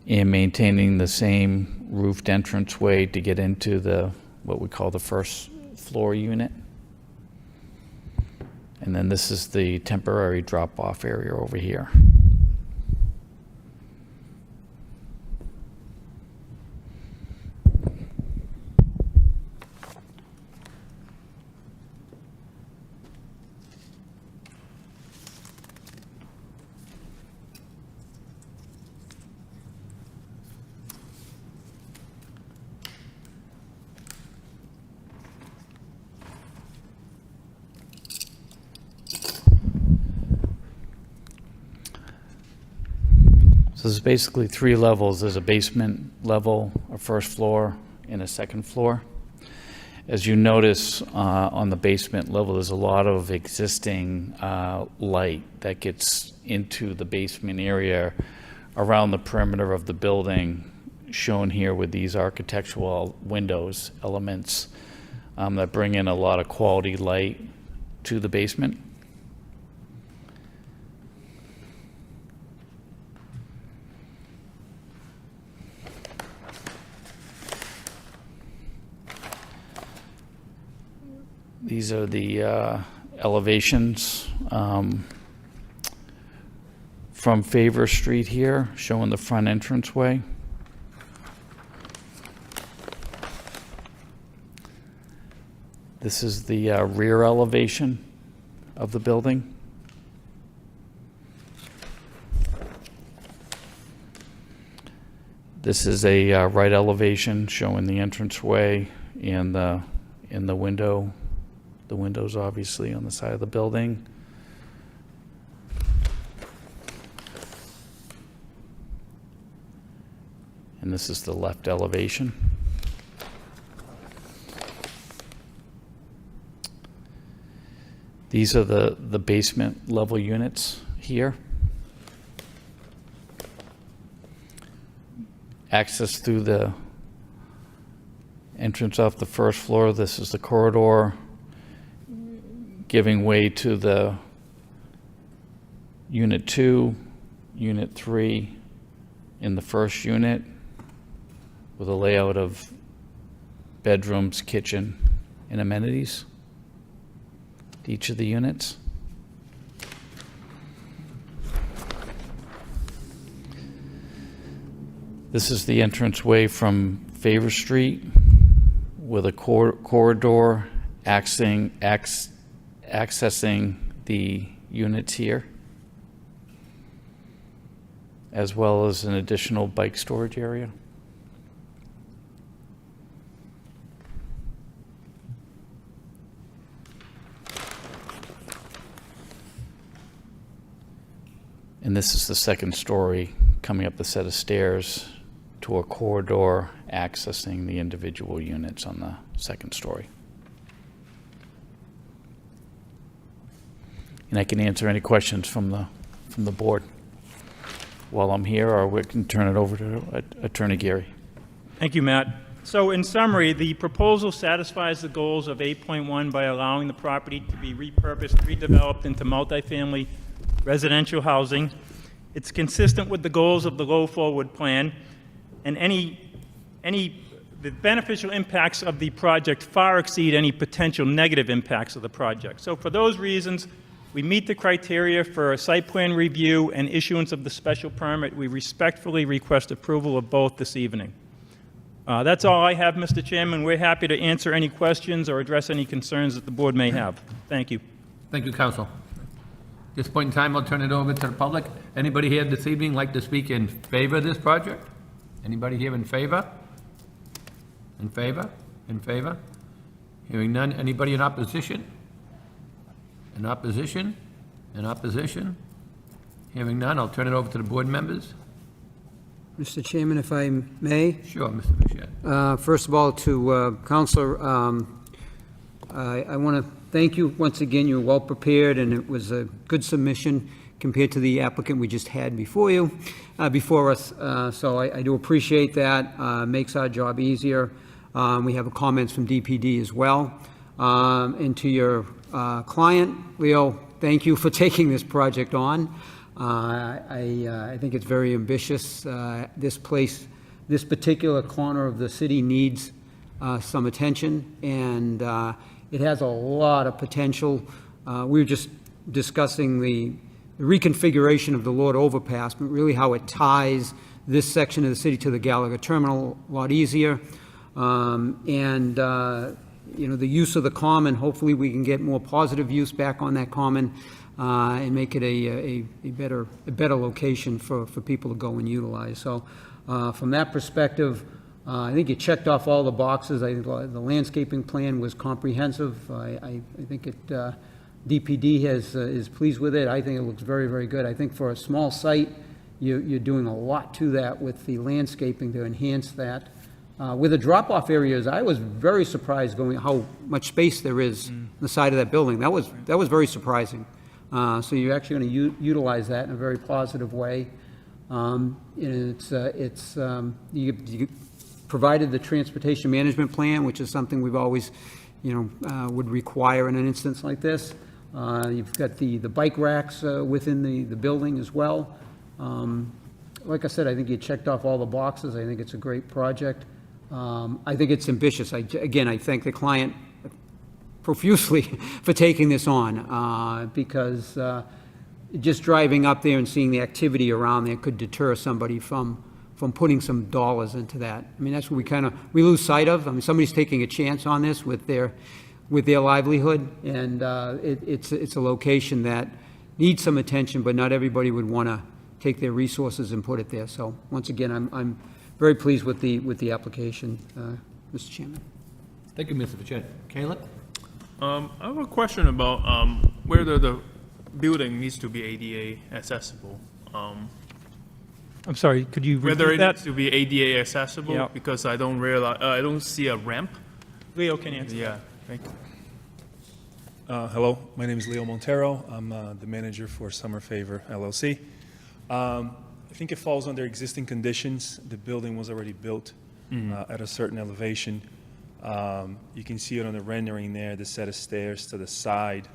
And maintaining the same roofed entranceway to get into what we call the first floor unit. And then this is the temporary drop-off area over here. So there's basically 3 levels. There's a basement level, a first floor, and a second floor. As you notice on the basement level, there's a lot of existing light that gets into the basement area around the perimeter of the building, shown here with these architectural windows elements that bring in a lot of quality light to the basement. These are the elevations from Favor Street here, showing the front entranceway. This is the rear elevation of the building. This is a right elevation showing the entranceway and the window. The windows obviously on the side of the building. And this is the left elevation. These are the basement level units here. Access through the entrance off the first floor. This is the corridor giving way to the Unit 2, Unit 3 in the first unit with a layout of bedrooms, kitchen, and amenities to each of the units. This is the entranceway from Favor Street with a corridor accessing the units here, as well as an additional bike storage area. And this is the second story coming up the set of stairs to a corridor accessing the individual units on the second story. And I can answer any questions from the board while I'm here, or we can turn it over to Attorney Geary. Thank you, Matt. So in summary, the proposal satisfies the goals of 8.1 by allowing the property to be repurposed, redeveloped into multifamily residential housing. It's consistent with the goals of the Go Forward Plan, and the beneficial impacts of the project far exceed any potential negative impacts of the project. So for those reasons, we meet the criteria for a site plan review and issuance of the special permit. We respectfully request approval of both this evening. That's all I have, Mr. Chairman. We're happy to answer any questions or address any concerns that the board may have. Thank you. Thank you, Counsel. At this point in time, I'll turn it over to the public. Anybody here this evening like to speak in favor of this project? Anybody here in favor? In favor? In favor? Hearing none. Anybody in opposition? In opposition? In opposition? Hearing none, I'll turn it over to the board members. Mr. Chairman, if I may? Sure, Mr. Bichette. First of all, to Counselor, I want to thank you once again. You were well prepared, and it was a good submission compared to the applicant we just had before us. So I do appreciate that. Makes our job easier. We have comments from DPD as well. And to your client, Leo, thank you for taking this project on. I think it's very ambitious. This particular corner of the city needs some attention, and it has a lot of potential. We were just discussing the reconfiguration of the Lord Overpass, but really how it ties this section of the city to the Gallagher Terminal a lot easier. You know, the use of the common, hopefully we can get more positive use back on that common and make it a better location for people to go and utilize. So from that perspective, I think you checked off all the boxes. I think the landscaping plan was comprehensive. I think DPD is pleased with it. I think it looks very, very good. I think for a small site, you're doing a lot to that with the landscaping to enhance that. With the drop-off areas, I was very surprised going how much space there is on the side of that building. That was very surprising. So you're actually going to utilize that in a very positive way. You provided the transportation management plan, which is something we've always, would require in an instance like this. You've got the bike racks within the building as well. Like I said, I think you checked off all the boxes. I think it's a great project. I think it's ambitious. Again, I thank the client profusely for taking this on, because just driving up there and seeing the activity around there could deter somebody from putting some dollars into that. I mean, that's what we lose sight of. I mean, somebody's taking a chance on this with their livelihood, and it's a location that needs some attention, but not everybody would want to take their resources and put it there. So once again, I'm very pleased with the application, Mr. Chairman. Thank you, Mr. Fischett. Caleb? I have a question about whether the building needs to be ADA accessible. I'm sorry, could you Whether repeat it that? needs to be ADA accessible, Yeah. because I don't see a ramp. Leo can answer. Yeah, thank you. Hello, my name is Leo Montero. I'm the manager for Summer Favor LLC. I think it falls under existing conditions. The building was already built at a certain elevation. You can see it on the rendering there, the set of stairs to the side.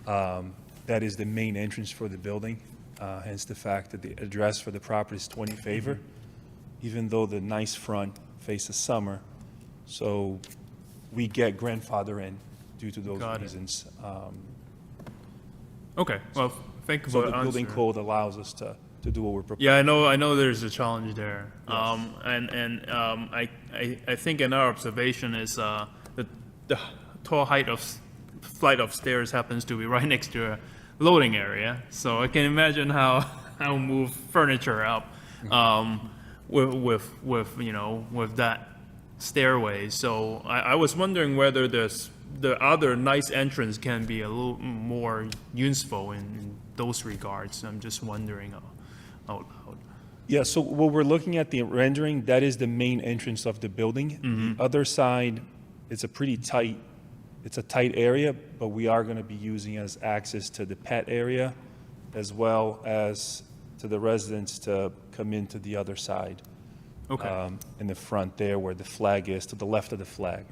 That is the main entrance for the building, hence the fact that the address for the property is 20 Favor, even though the nice front faces Summer. So we get grandfather in due to those Got it. reasons. Okay, well, thank you So for the the building answer. code allows us to do what we're proposing. Yeah, I know there's a challenge there. I think another observation is the tall flight of stairs happens to be right next to a loading area. So I can imagine how I'll move furniture up with that stairway. So I was wondering whether the other nice entrance can be a little more useful in those regards. I'm just wondering out loud. Yeah, so what we're looking at the rendering, that is the main entrance of the building. The other side, it's a tight area, but we are going to be using it as access to the pet area as well as to the residents to come into the other side. Okay. In the front there where the flag is, to the left of the flag.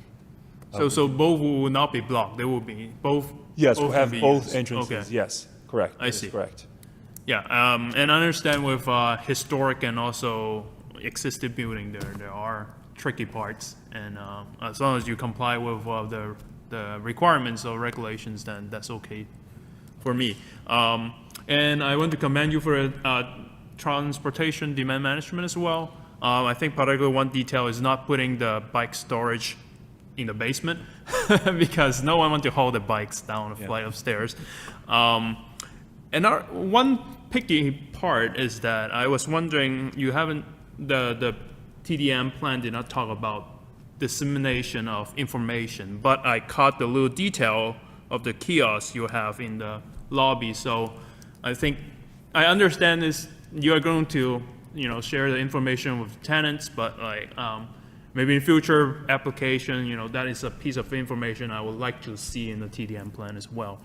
So both will not be blocked. They will be both. Yes, both we'll can have be both used. entrances, Okay. yes, correct. I That is see. correct. Yeah, and I understand with historic and also existing building, there are tricky parts, and as long as you comply with the requirements or regulations, then that's okay for me. And I want to commend you for transportation demand management as well. I think particularly one detail is not putting the bike storage in the basement because no one wants to haul the bikes down a flight of stairs. And one picky part is that I was wondering, the TDM plan did not talk about dissemination of information, but I caught the little detail of the kiosk you have in the lobby. So I think, I understand this, you are going to, share the information with tenants, but maybe in future application, that is a piece of information I would like to see in the TDM plan as well.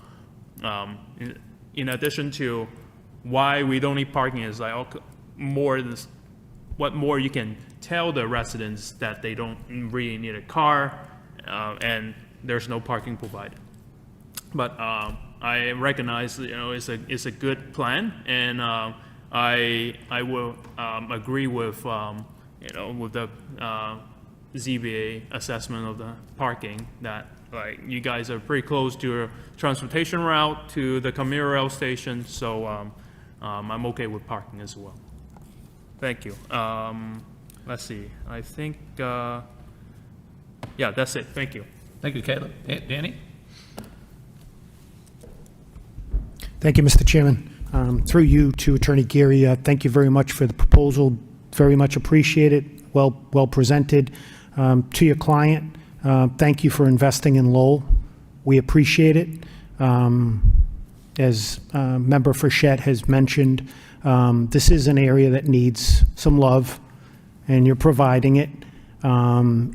In addition to why we don't need parking is what more you can tell the residents that they don't really need a car and there's no parking provided. But I recognize it's a good plan, and I will agree with with the ZBA assessment of the parking that you guys are pretty close to a transportation route to the commuter rail station, so I'm okay with parking as well. Thank you. Let's see. I think yeah, that's it. Thank you. Thank you, Caleb. Danny? Thank you, Mr. Chairman. Through you to Attorney Geary, thank you very much for the proposal. Very much appreciate it. Well presented. To your client, thank you for investing in Lowell. We appreciate it. As Member Frechette has mentioned, this is an area that needs some love, and you're providing it. I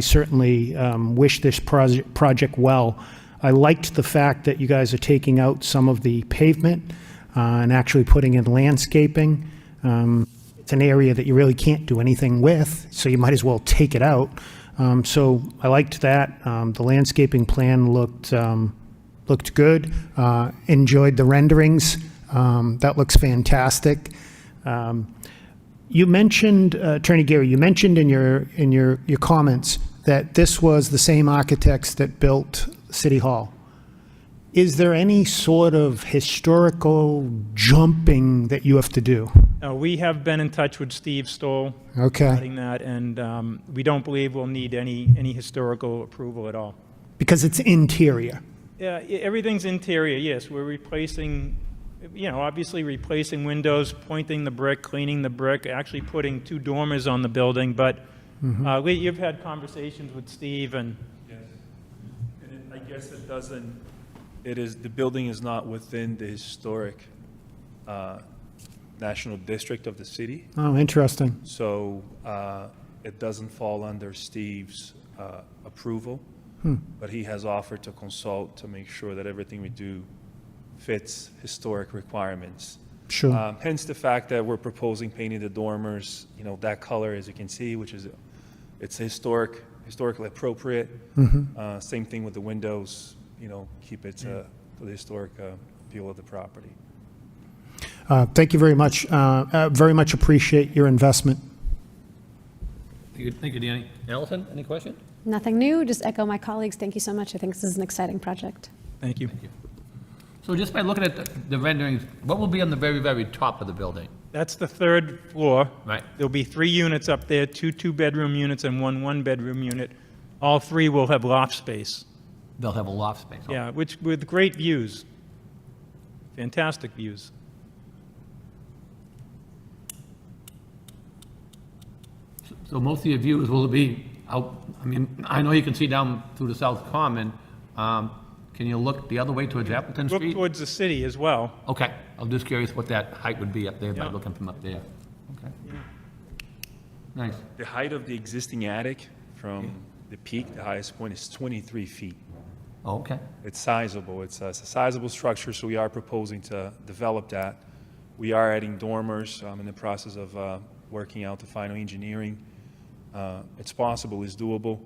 certainly wish this project well. I liked the fact that you guys are taking out some of the pavement and actually putting in landscaping. It's an area that you really can't do anything with, so you might as well take it out. So I liked that. The landscaping plan looked good. Enjoyed the renderings. That looks fantastic. You mentioned, Attorney Geary, you mentioned in your comments that this was the same architects that built City Hall. Is there any sort of historical jumping that you have to do? We have been in touch with Steve Stoll Okay, regarding that, and we don't believe we'll need any historical approval at all. because it's interior. Yeah, everything's interior, yes. We're replacing, obviously replacing windows, pointing the brick, cleaning the brick, actually putting 2 dormers on the building, but Lee, you've had conversations with Steve, and Yes. And I guess the building is not within the historic national district of the city, Oh, interesting. so it doesn't fall under Steve's approval, but he has offered to consult to make sure that everything we do fits historic requirements. Sure. Hence the fact that we're proposing painting the dormers, that color, as you can see, which is, it's historically appropriate. Same thing with the windows, keep it to the historic appeal of the property. Thank you very much. Very much appreciate your investment. Thank you, Danny. Allison, any question? Nothing new, just echo my colleagues. Thank you so much. I think this is an exciting project. thank you. So just by looking at the renderings, what will be on the very, very top of the building? That's the 3rd floor. Right. There'll be 3 units up there, 2 two-bedroom units and 1 one-bedroom unit. All 3 will have loft space. They'll have a loft space. Yeah, which with great views. Fantastic views. So most of your views will be out, I know you can see down through the South Common. Can you look the other way towards Appleton Look Street? towards the city as well. Okay, I'm just curious what that height would be up there by Yeah. looking from up there. Okay. Nice. The height of the existing attic from the peak, the highest point, is 23 feet. Oh, okay. It's sizable. It's a sizable structure, so we are proposing to develop that. We are adding dormers. I'm in the process of working out the final engineering. It's possible, it's doable,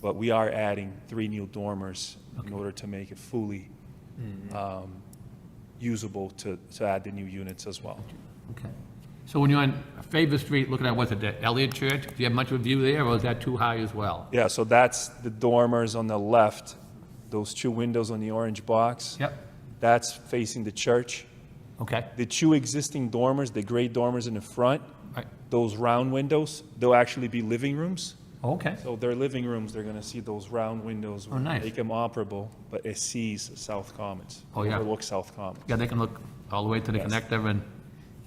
but we are adding 3 new dormers in order to make it fully usable to add the new units as well. Okay. So when you're on Favor Street, looking at, what's it, the Elliott Church, do you have much of a view there, or is that too high as well? Yeah, so that's the dormers on the left, those 2 windows on the orange box. Yep. That's facing the church. Okay. The 2 existing dormers, the gray dormers in the front, Right. those round windows, they'll actually be living rooms. Okay. So their living rooms, they're going to see those round windows. Oh, nice. Make them operable, but it sees South Commons. Oh, yeah. Overlooks South Commons. Yeah, they can look all the way to the Yes. connector and,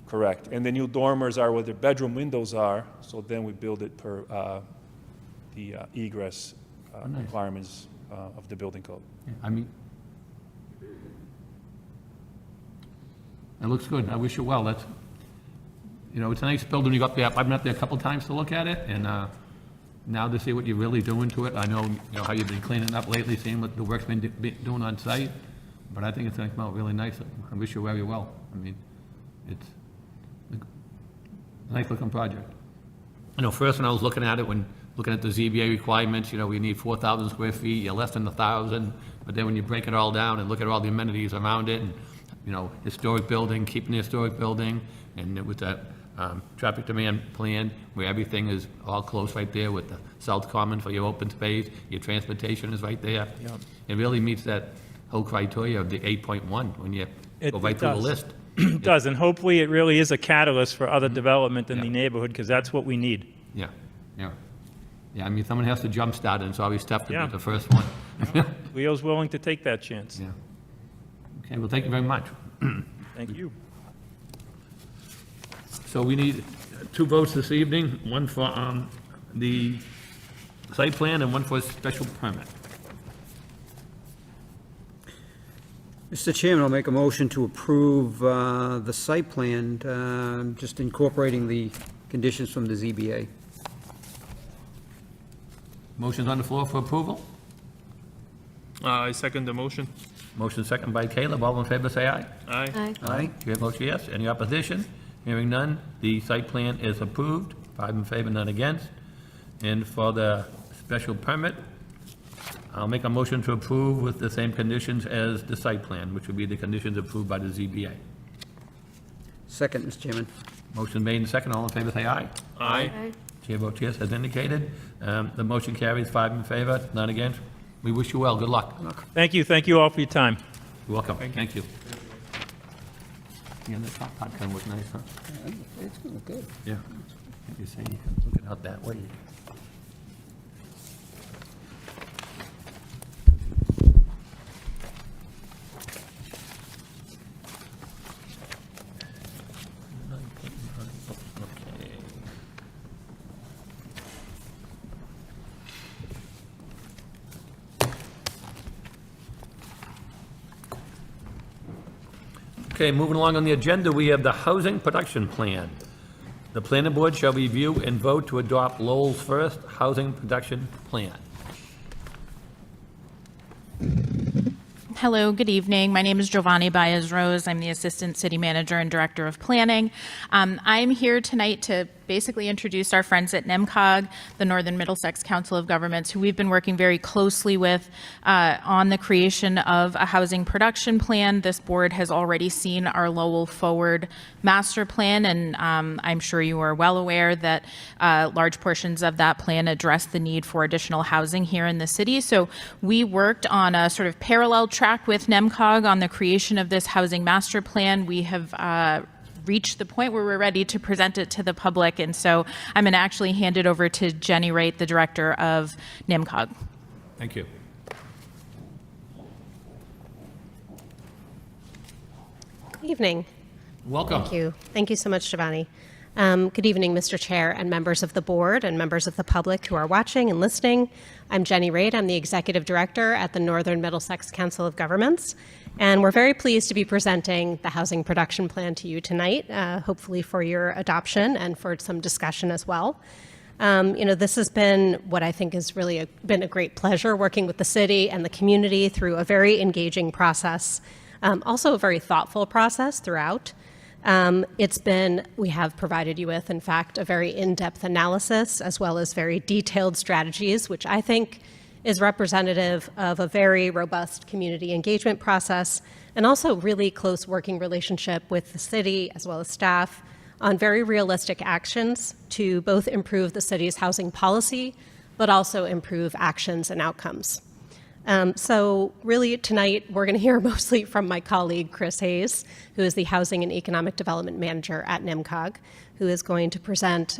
Correct. And the new dormers are where the bedroom windows are, so then we build it per the egress nice. requirements of the building code. it looks good. I wish you well. That's, it's a nice building you got there. I've been up there a couple times to look at it, and now to see what you're really doing to it. I know, how you've been cleaning up lately, seeing what the work's been doing on site, but I think it's going to come out really nice. I wish you very well. It's a nice-looking project. First when I was looking at it, when looking at the ZBA requirements, we need 4,000 square feet, you're less than 1,000, but then when you break it all down and look at all the amenities around it, and, historic building, keeping the historic building, and with that traffic demand plan, where everything is all close right there with the South Common for your open space, your transportation is right there. It really meets that whole criteria of the 8.1 when you go right through the does. list. It does, and hopefully it really is a catalyst for other development in the neighborhood, because that's what we need. Yeah. Someone has to jumpstart it, and it's always tough to Yeah. be the first one. Leo's willing to take that chance. Yeah. Okay, well, thank you very much. Thank you. So we need 2 votes this evening, one for the site plan and one for a special permit. Mr. Chairman, I'll make a motion to approve the site plan, just incorporating the conditions from the ZBA. Motion's on the floor for approval. I second the motion. Motion second by Caleb. All in favor, say aye. Aye. Aye. Aye. Chair votes yes. Any opposition? Hearing none, the site plan is approved. 5 in favor, none against. And for the special permit, I'll make a motion to approve with the same conditions as the site plan, which would be the conditions approved by the ZBA. Second, Mr. Chairman. Motion made and second. All in favor, say aye. Aye. Aye. Chair votes yes, as indicated. The motion carries 5 in favor, none against. We wish you well. Good luck. Thank you. Thank you all for your time. You're welcome. Thank you. Yeah, the top part kind was nice, huh? It's gonna look good. Yeah. You see, you can look it out that way. Okay. Okay, moving along on the agenda, we have the Housing Production Plan. The planning board shall review and vote to adopt Lowell's first housing production plan. Hello, good evening. My name is Giovanni Baez-Rose. I'm the Assistant City Manager and Director of Planning. I'm here tonight to basically introduce our friends at NEMCOG, the Northern Middlesex Council of Governments, who we've been working very closely with on the creation of a housing production plan. This board has already seen our Lowell Forward Master Plan, and I'm sure you are well aware that large portions of that plan address the need for additional housing here in the city. So we worked on a sort of parallel track with NEMCOG on the creation of this housing master plan. We have reached the point where we're ready to present it to the public, and so I'm going to actually hand it over to Jenny Wright, the director of NEMCOG. Thank you. Good evening. Welcome. Thank you. Thank you so much, Giovanni. Good evening, Mr. Chair and members of the board and members of the public who are watching and listening. I'm Jenny Wright. I'm the Executive Director at the Northern Middlesex Council of Governments, and we're very pleased to be presenting the Housing Production Plan to you tonight, hopefully for your adoption and for some discussion as well. This has been what I think has really been a great pleasure working with the city and the community through a very engaging process, also a very thoughtful process throughout. We have provided you with, in fact, a very in-depth analysis as well as very detailed strategies, which I think is representative of a very robust community engagement process and also really close working relationship with the city as well as staff on very realistic actions to both improve the city's housing policy, but also improve actions and outcomes. So really tonight, we're going to hear mostly from my colleague, Chris Hayes, who is the Housing and Economic Development Manager at NEMCOG, who is going to present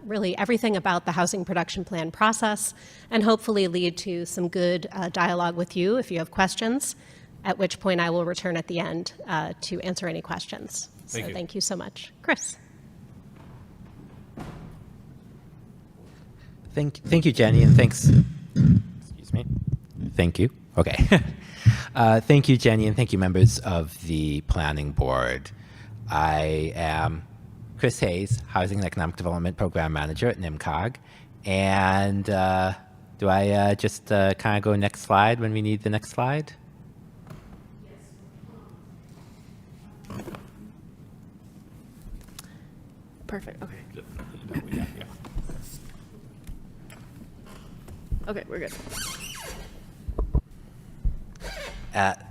really everything about the housing production plan process and hopefully lead to some good dialogue with you if you have questions, at which point I will return at the end to answer any questions. Thank you so much. Chris. Thank you, Jenny, and thanks. Excuse me. Thank you. Okay. Thank you, Jenny, and thank you, members of the Planning Board. I am Chris Hayes, Housing and Economic Development Program Manager at NIMCOG. And do I just kind of go next slide when we need the next slide? Perfect. Okay. Okay, we're good.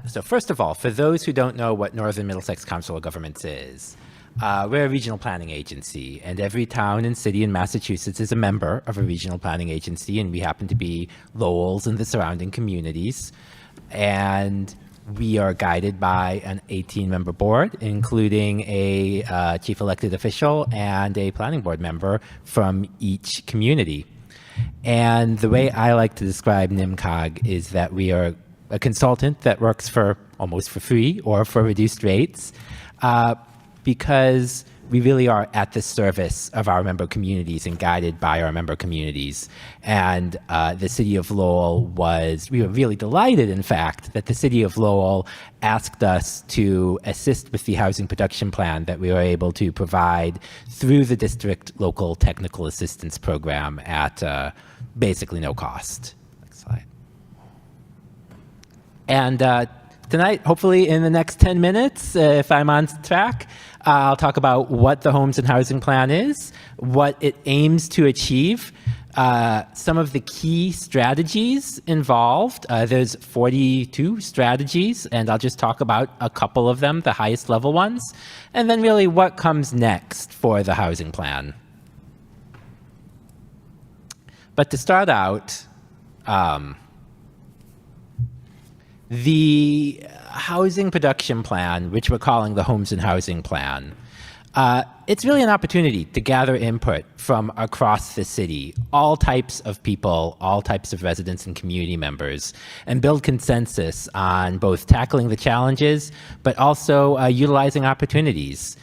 So first of all, for those who don't know what Northern Middlesex Council of Governments is, we're a regional planning agency, and every town and city in Massachusetts is a member of a regional planning agency, and we happen to be Lowell's and the surrounding communities. And we are guided by an 18-member board, including a chief elected official and a planning board member from each community. And the way I like to describe NIMCOG is that we are a consultant that works for almost for free or for reduced rates, because we really are at the service of our member communities and guided by our member communities. And the city of Lowell we were really delighted, in fact, that the city of Lowell asked us to assist with the housing production plan that we were able to provide through the district local technical assistance program at basically no cost. Next slide. And tonight, hopefully in the next 10 minutes, if I'm on track, I'll talk about what the Homes and Housing Plan is, what it aims to achieve, some of the key strategies involved. There's 42 strategies, and I'll just talk about a couple of them, the highest level ones, and then really what comes next for the housing plan. But to start out, the housing production plan, which we're calling the Homes and Housing Plan, it's really an opportunity to gather input from across the city, all types of people, all types of residents and community members, and build consensus on both tackling the challenges, but also utilizing opportunities.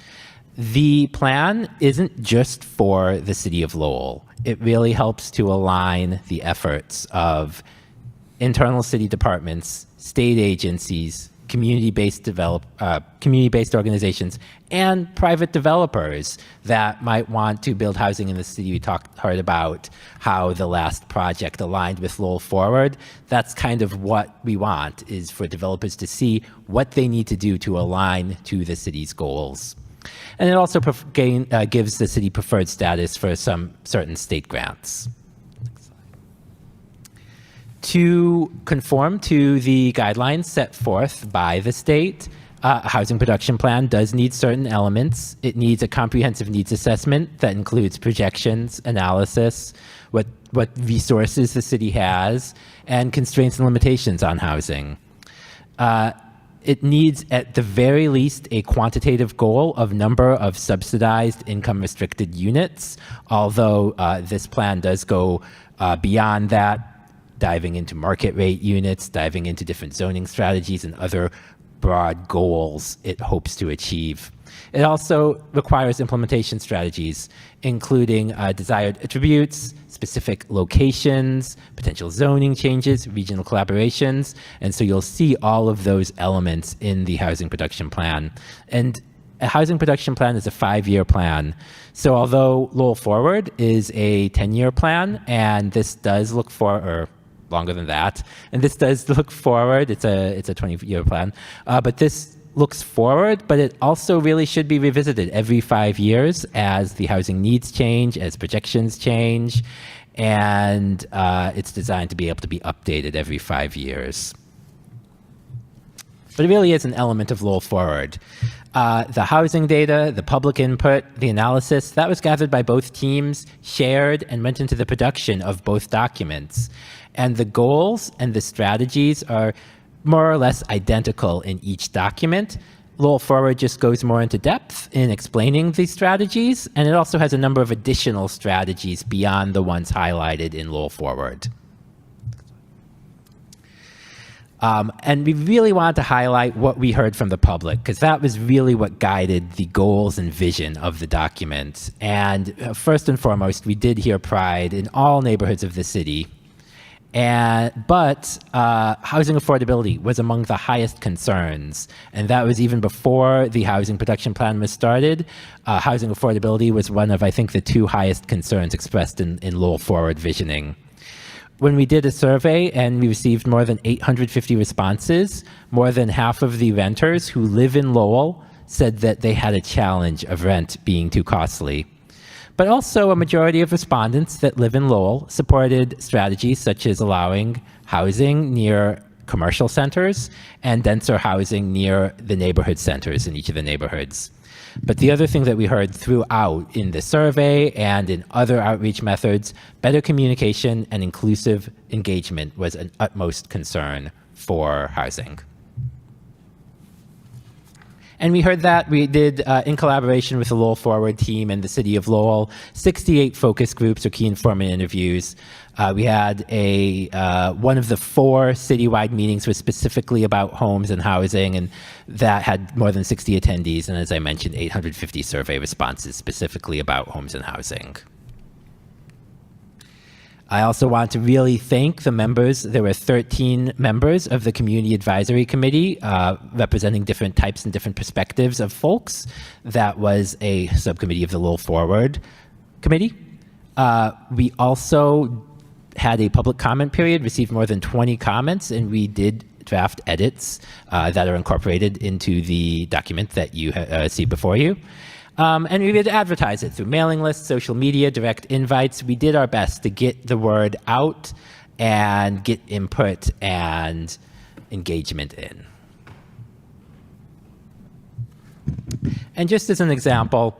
The plan isn't just for the city of Lowell. It really helps to align the efforts of internal city departments, state agencies, community-based organizations, and private developers that might want to build housing in the city. We heard about how the last project aligned with Lowell Forward. That's kind of what we want, is for developers to see what they need to do to align to the city's goals. And it also gives the city preferred status for some certain state grants. To conform to the guidelines set forth by the state, a housing production plan does need certain elements. It needs a comprehensive needs assessment that includes projections, analysis, what resources the city has, and constraints and limitations on housing. It needs, at the very least, a quantitative goal of number of subsidized income-restricted units, although this plan does go beyond that, diving into market rate units, diving into different zoning strategies and other broad goals it hopes to achieve. It also requires implementation strategies, including desired attributes, specific locations, potential zoning changes, regional collaborations, and so you'll see all of those elements in the housing production plan. And a housing production plan is a 5-year plan. So although Lowell Forward is a 10-year plan, and this does look for, or longer than that, and this does look forward, it's a 20-year plan, but this looks forward, but it also really should be revisited every 5 years as the housing needs change, as projections change, and it's designed to be able to be updated every 5 years. But it really is an element of Lowell Forward. The housing data, the public input, the analysis, that was gathered by both teams, shared, and went into the production of both documents. And the goals and the strategies are more or less identical in each document. Lowell Forward just goes more into depth in explaining these strategies, and it also has a number of additional strategies beyond the ones highlighted in Lowell Forward. And we really wanted to highlight what we heard from the public, because that was really what guided the goals and vision of the document. And first and foremost, we did hear pride in all neighborhoods of the city. But housing affordability was among the highest concerns, and that was even before the housing production plan was started. Housing affordability was one of, I think, the 2 highest concerns expressed in Lowell Forward visioning. When we did a survey and we received more than 850 responses, more than half of the renters who live in Lowell said that they had a challenge of rent being too costly. But also a majority of respondents that live in Lowell supported strategies such as allowing housing near commercial centers and denser housing near the neighborhood centers in each of the neighborhoods. But the other thing that we heard throughout in the survey and in other outreach methods, better communication and inclusive engagement was an utmost concern for housing. And we heard that. We did, in collaboration with the Lowell Forward team and the City of Lowell, 68 focus groups or key informant interviews. We had one of the 4 citywide meetings was specifically about homes and housing, and that had more than 60 attendees, and as I mentioned, 850 survey responses specifically about homes and housing. I also want to really thank the members. There were 13 members of the Community Advisory Committee representing different types and different perspectives of folks. That was a subcommittee of the Lowell Forward Committee. We also had a public comment period, received more than 20 comments, and we did draft edits that are incorporated into the document that you see before you. And we did advertise it through mailing lists, social media, direct invites. We did our best to get the word out and get input and engagement in. And just as an example,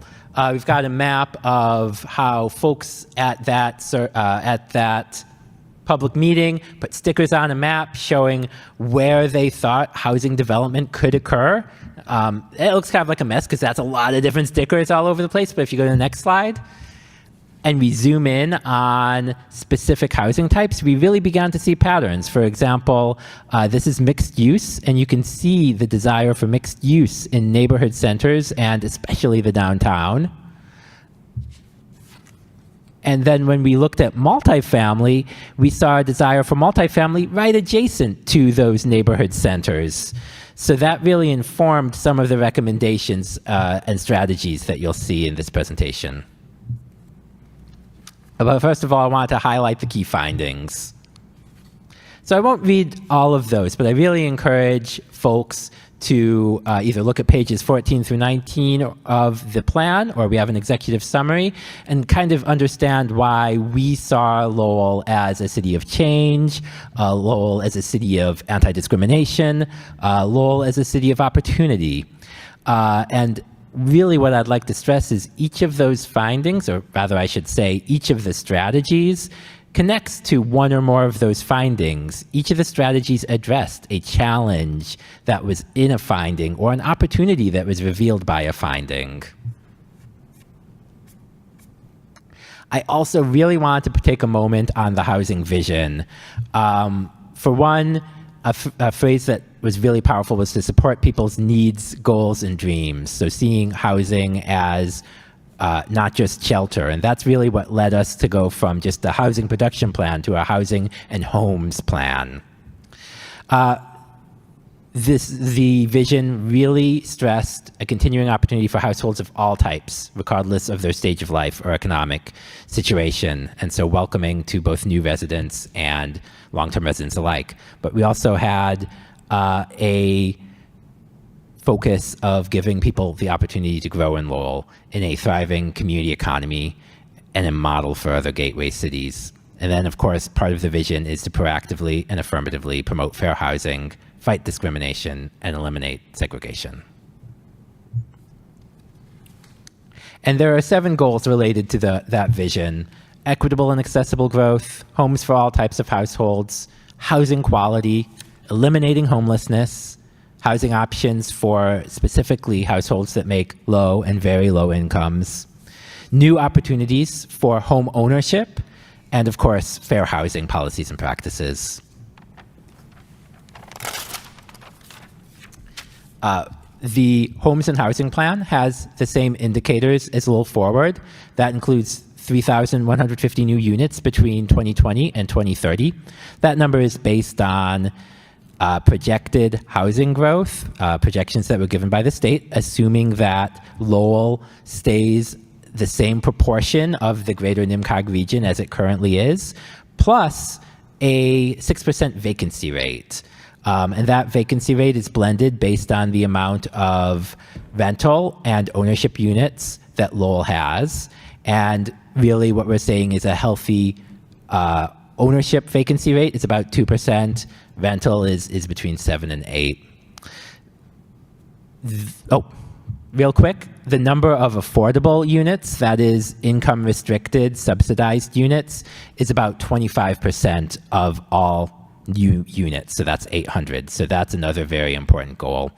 We've got a map of how folks at that public meeting put stickers on a map showing where they thought housing development could occur. It looks kind of like a mess because that's a lot of different stickers all over the place. But if you go to the next slide, and we zoom in on specific housing types, we really began to see patterns. For example, this is mixed use, and you can see the desire for mixed use in neighborhood centers and especially the downtown. And then when we looked at multifamily, we saw a desire for multifamily right adjacent to those neighborhood centers. So that really informed some of the recommendations and strategies that you'll see in this presentation. But first of all, I want to highlight the key findings. So I won't read all of those, but I really encourage folks to either look at pages 14 through 19 of the plan, or we have an executive summary, and kind of understand why we saw Lowell as a city of change, Lowell as a city of anti-discrimination, Lowell as a city of opportunity. And really what I'd like to stress is each of those findings, or rather I should say each of the strategies, connects to one or more of those findings. Each of the strategies addressed a challenge that was in a finding or an opportunity that was revealed by a finding. I also really wanted to take a moment on the housing vision. For one, a phrase that was really powerful was to support people's needs, goals, and dreams. So seeing housing as not just shelter. And that's really what led us to go from just a housing production plan to a housing and homes plan. The vision really stressed a continuing opportunity for households of all types, regardless of their stage of life or economic situation. And so welcoming to both new residents and long-term residents alike. But we also had a focus of giving people the opportunity to grow in Lowell in a thriving community economy and a model for other gateway cities. And then, of course, part of the vision is to proactively and affirmatively promote fair housing, fight discrimination, and eliminate segregation. And there are 7 goals related to that vision: equitable and accessible growth, homes for all types of households, housing quality, eliminating homelessness, housing options for specifically households that make low and very low incomes, new opportunities for home ownership, and of course, fair housing policies and practices. The Homes and Housing Plan has the same indicators as Lowell Forward. That includes 3,150 new units between 2020 and 2030. That number is based on projected housing growth, projections that were given by the state, assuming that Lowell stays the same proportion of the greater NIMCOG region as it currently is, plus a 6% vacancy rate. And that vacancy rate is blended based on the amount of rental and ownership units that Lowell has. And really what we're saying is a healthy ownership vacancy rate is about 2%. Rental is between 7 and 8. Real quick, the number of affordable units, that is income restricted, subsidized units, is about 25% of all new units. So that's 800. So that's another very important goal.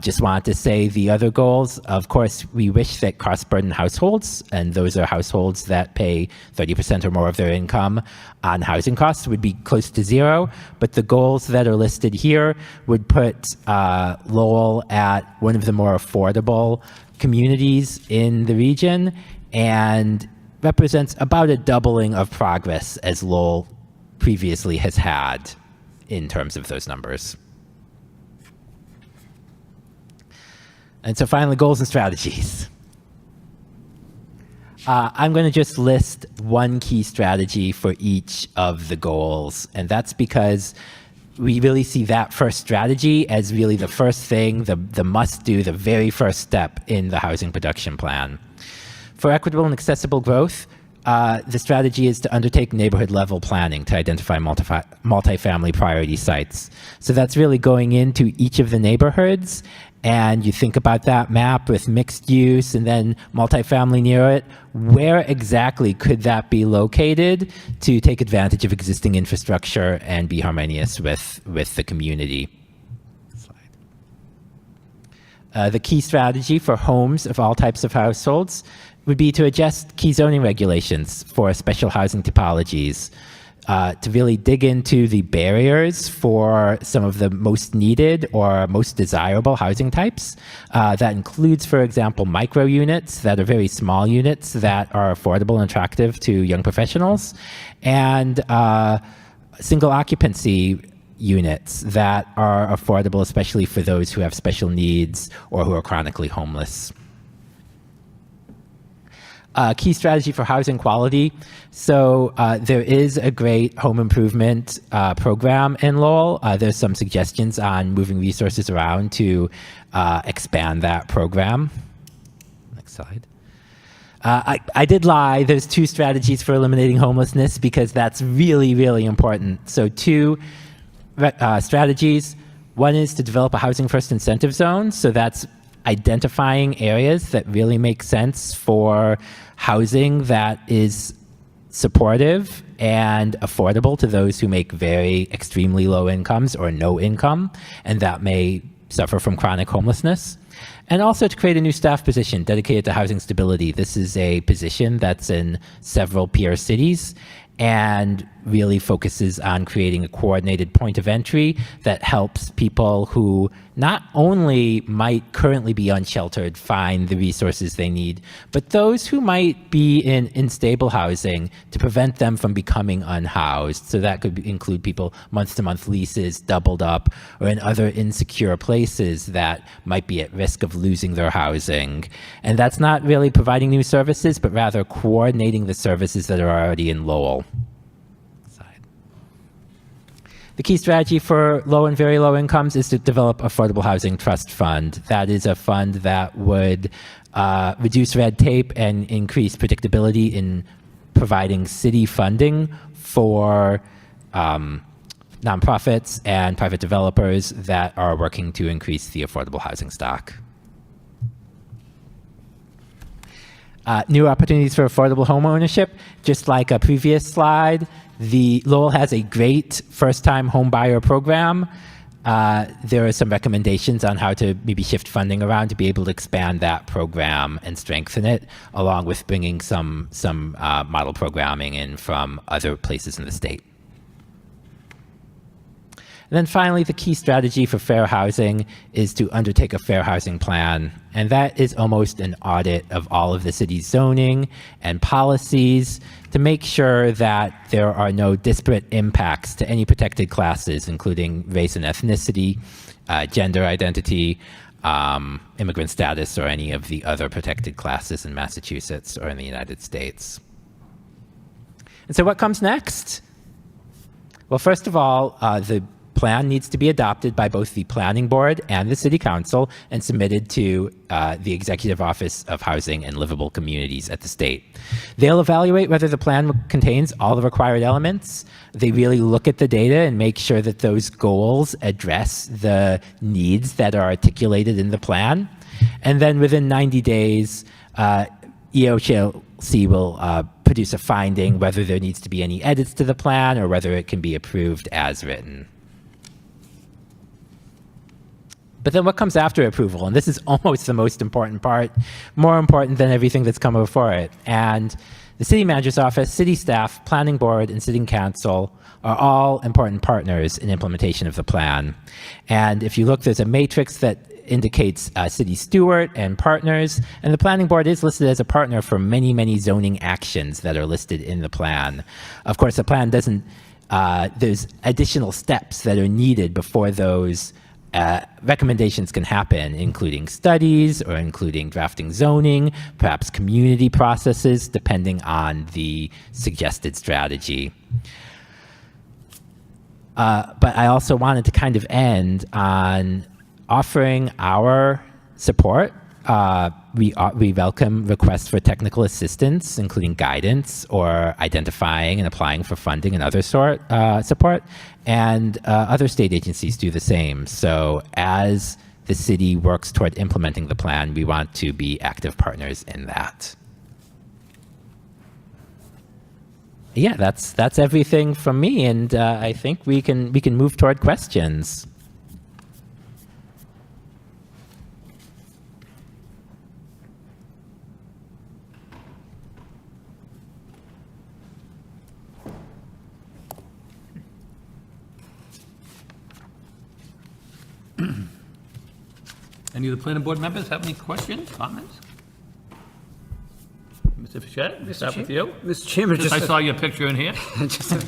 Just wanted to say the other goals, of course, we wish that cross-burden households, and those are households that pay 30% or more of their income on housing costs, would be close to 0. But the goals that are listed here would put Lowell at one of the more affordable communities in the region and represents about a doubling of progress as Lowell previously has had in terms of those numbers. And so finally, goals and strategies. I'm going to just list one key strategy for each of the goals, and that's because we really see that first strategy as really the first thing, the must-do, the very first step in the housing production plan. For equitable and accessible growth, the strategy is to undertake neighborhood-level planning to identify multifamily priority sites. So that's really going into each of the neighborhoods, and you think about that map with mixed use and then multifamily near it. Where exactly could that be located to take advantage of existing infrastructure and be harmonious with the community? The key strategy for homes of all types of households would be to adjust key zoning regulations for special housing typologies, to really dig into the barriers for some of the most needed or most desirable housing types. That includes, for example, micro units that are very small units that are affordable and attractive to young professionals, and single occupancy units that are affordable, especially for those who have special needs or who are chronically homeless. Key strategy for housing quality. So there is a great home improvement program in Lowell. There's some suggestions on moving resources around to expand that program. Next slide. I did lie. There's 2 strategies for eliminating homelessness because that's really, really important. So 2 strategies. One is to develop a housing first incentive zone. So that's identifying areas that really make sense for housing that is supportive and affordable to those who make very extremely low incomes or no income, and that may suffer from chronic homelessness. And also to create a new staff position dedicated to housing stability. This is a position that's in several peer cities and really focuses on creating a coordinated point of entry that helps people who not only might currently be unsheltered find the resources they need, but those who might be in unstable housing to prevent them from becoming unhoused. So that could include people month-to-month leases, doubled up, or in other insecure places that might be at risk of losing their housing. And that's not really providing new services, but rather coordinating the services that are already in Lowell. The key strategy for low and very low incomes is to develop affordable housing trust fund. That is a fund that would reduce red tape and increase predictability in providing city funding for nonprofits and private developers that are working to increase the affordable housing stock. New opportunities for affordable home ownership. Just like a previous slide, Lowell has a great first-time home buyer program. There are some recommendations on how to maybe shift funding around to be able to expand that program and strengthen it, along with bringing some model programming in from other places in the state. And then finally, the key strategy for fair housing is to undertake a fair housing plan. And that is almost an audit of all of the city's zoning and policies to make sure that there are no disparate impacts to any protected classes, including race and ethnicity, gender identity, immigrant status, or any of the other protected classes in Massachusetts or in the United States. And so what comes next? Well, first of all, the plan needs to be adopted by both the Planning Board and the City Council and submitted to the Executive Office of Housing and Livable Communities at the state. They'll evaluate whether the plan contains all the required elements. They really look at the data and make sure that those goals address the needs that are articulated in the plan. And then within 90 days, EOHLC will produce a finding whether there needs to be any edits to the plan or whether it can be approved as written. But then what comes after approval? And this is almost the most important part, more important than everything that's come before it. And the city manager's office, city staff, planning board, and city council are all important partners in implementation of the plan. And if you look, there's a matrix that indicates city steward and partners, and the planning board is listed as a partner for many, many zoning actions that are listed in the plan. Of course, the plan doesn't, there's additional steps that are needed before those recommendations can happen, including studies or including drafting zoning, perhaps community processes, depending on the suggested strategy. But I also wanted to kind of end on offering our support we welcome requests for technical assistance, including guidance or identifying and applying for funding and other support. And other state agencies do the same. So as the city works toward implementing the plan, we want to be active partners in that. Yeah, that's everything from me, and I think we can move toward questions. Any of the planning board members have any questions, comments? Mr. Fischett, we'll start with you. Mr. Chairman, Since I saw your picture in here. just a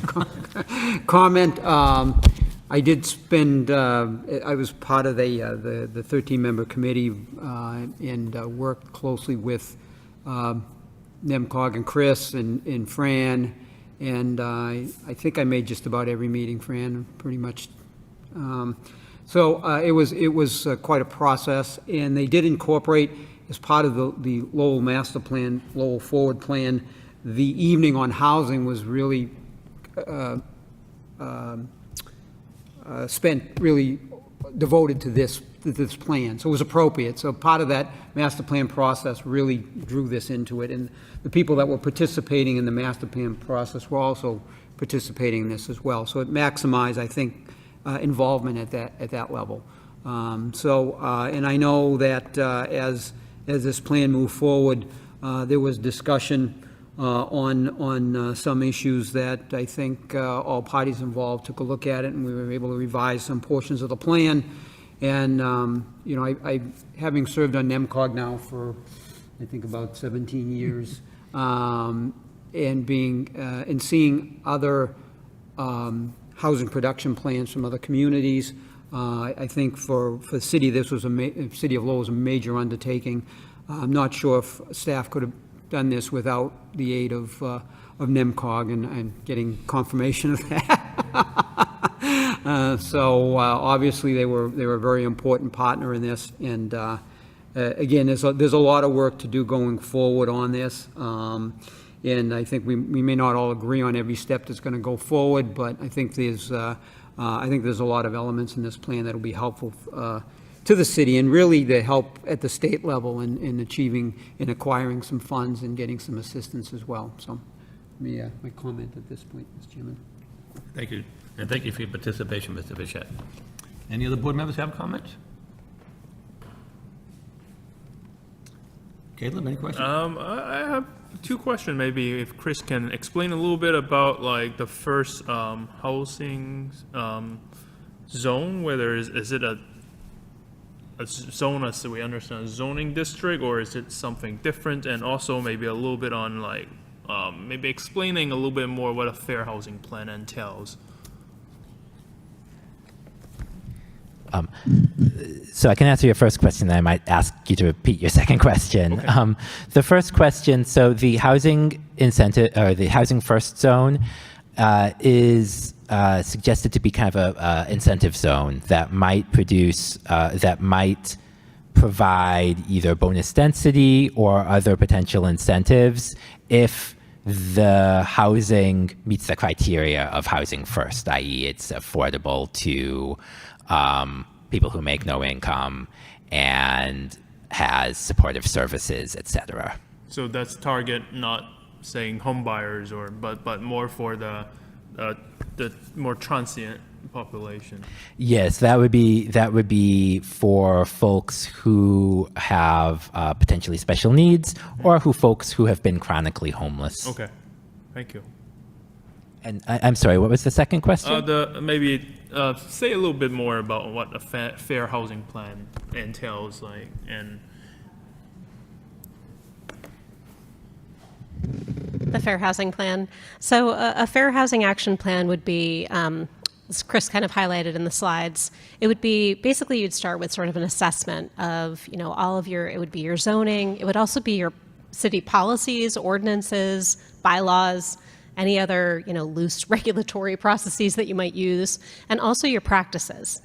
comment. I did spend, I was part of the 13-member committee and worked closely with NEMCOG and Chris and Fran, and I think I made just about every meeting, Fran, pretty much. So it was quite a process, and they did incorporate, as part of the Lowell Master Plan, Lowell Forward Plan, the evening on housing was really spent really devoted to this plan. So it was appropriate. So part of that master plan process really drew this into it. And the people that were participating in the master plan process were also participating in this as well. So it maximized, I think, involvement at that level. And I know that as this plan moved forward, there was discussion on some issues that I think all parties involved took a look at it, and we were able to revise some portions of the plan. And you know, I having served on NEMCOG now for I think about 17 years, and seeing other housing production plans from other communities, I think for the city, this was City of Lowell was a major undertaking. I'm not sure if staff could have done this without the aid of NEMCOG and getting confirmation of that. So obviously they were a very important partner in this, and again, there's a lot of work to do going forward on this. And I think we may not all agree on every step that's going to go forward, but I think there's a lot of elements in this plan that will be helpful to the city, and really to help at the state level in achieving, in acquiring some funds and getting some assistance as well. So, my comment at this point, Mr. Chairman. Thank you, and thank you for your participation, Mr. Fischett. Any other board members have comments? Caleb, any questions? I have two questions. Maybe if Chris can explain a little bit about like the first housing zone, whether is it a zone as we understand a zoning district, or is it something different? And also maybe a little bit on like maybe explaining a little bit more what a fair housing plan entails. So I can answer your first question, then I might ask you to repeat your second question. Okay. The first question, so the housing incentive, or the housing first zone, is suggested to be kind of a incentive zone that might provide either bonus density or other potential incentives if the housing meets the criteria of housing first, i.e. it's affordable to people who make no income and has supportive services, etc. So that's target not saying home buyers but more for the more transient population. Yes, that would be for folks who have potentially special needs, or folks who have been chronically homeless. Okay, thank you. And I'm sorry, what was the second question? Maybe say a little bit more about what a fair housing plan entails, like, and the Fair Housing Plan. So a Fair Housing Action Plan would be, as Chris kind of highlighted in the slides, it would be basically you'd start with sort of an assessment of, you know, all of your, it would be your zoning, it would also be your city policies, ordinances, bylaws, any other, you know, loose regulatory processes that you might use, and also your practices.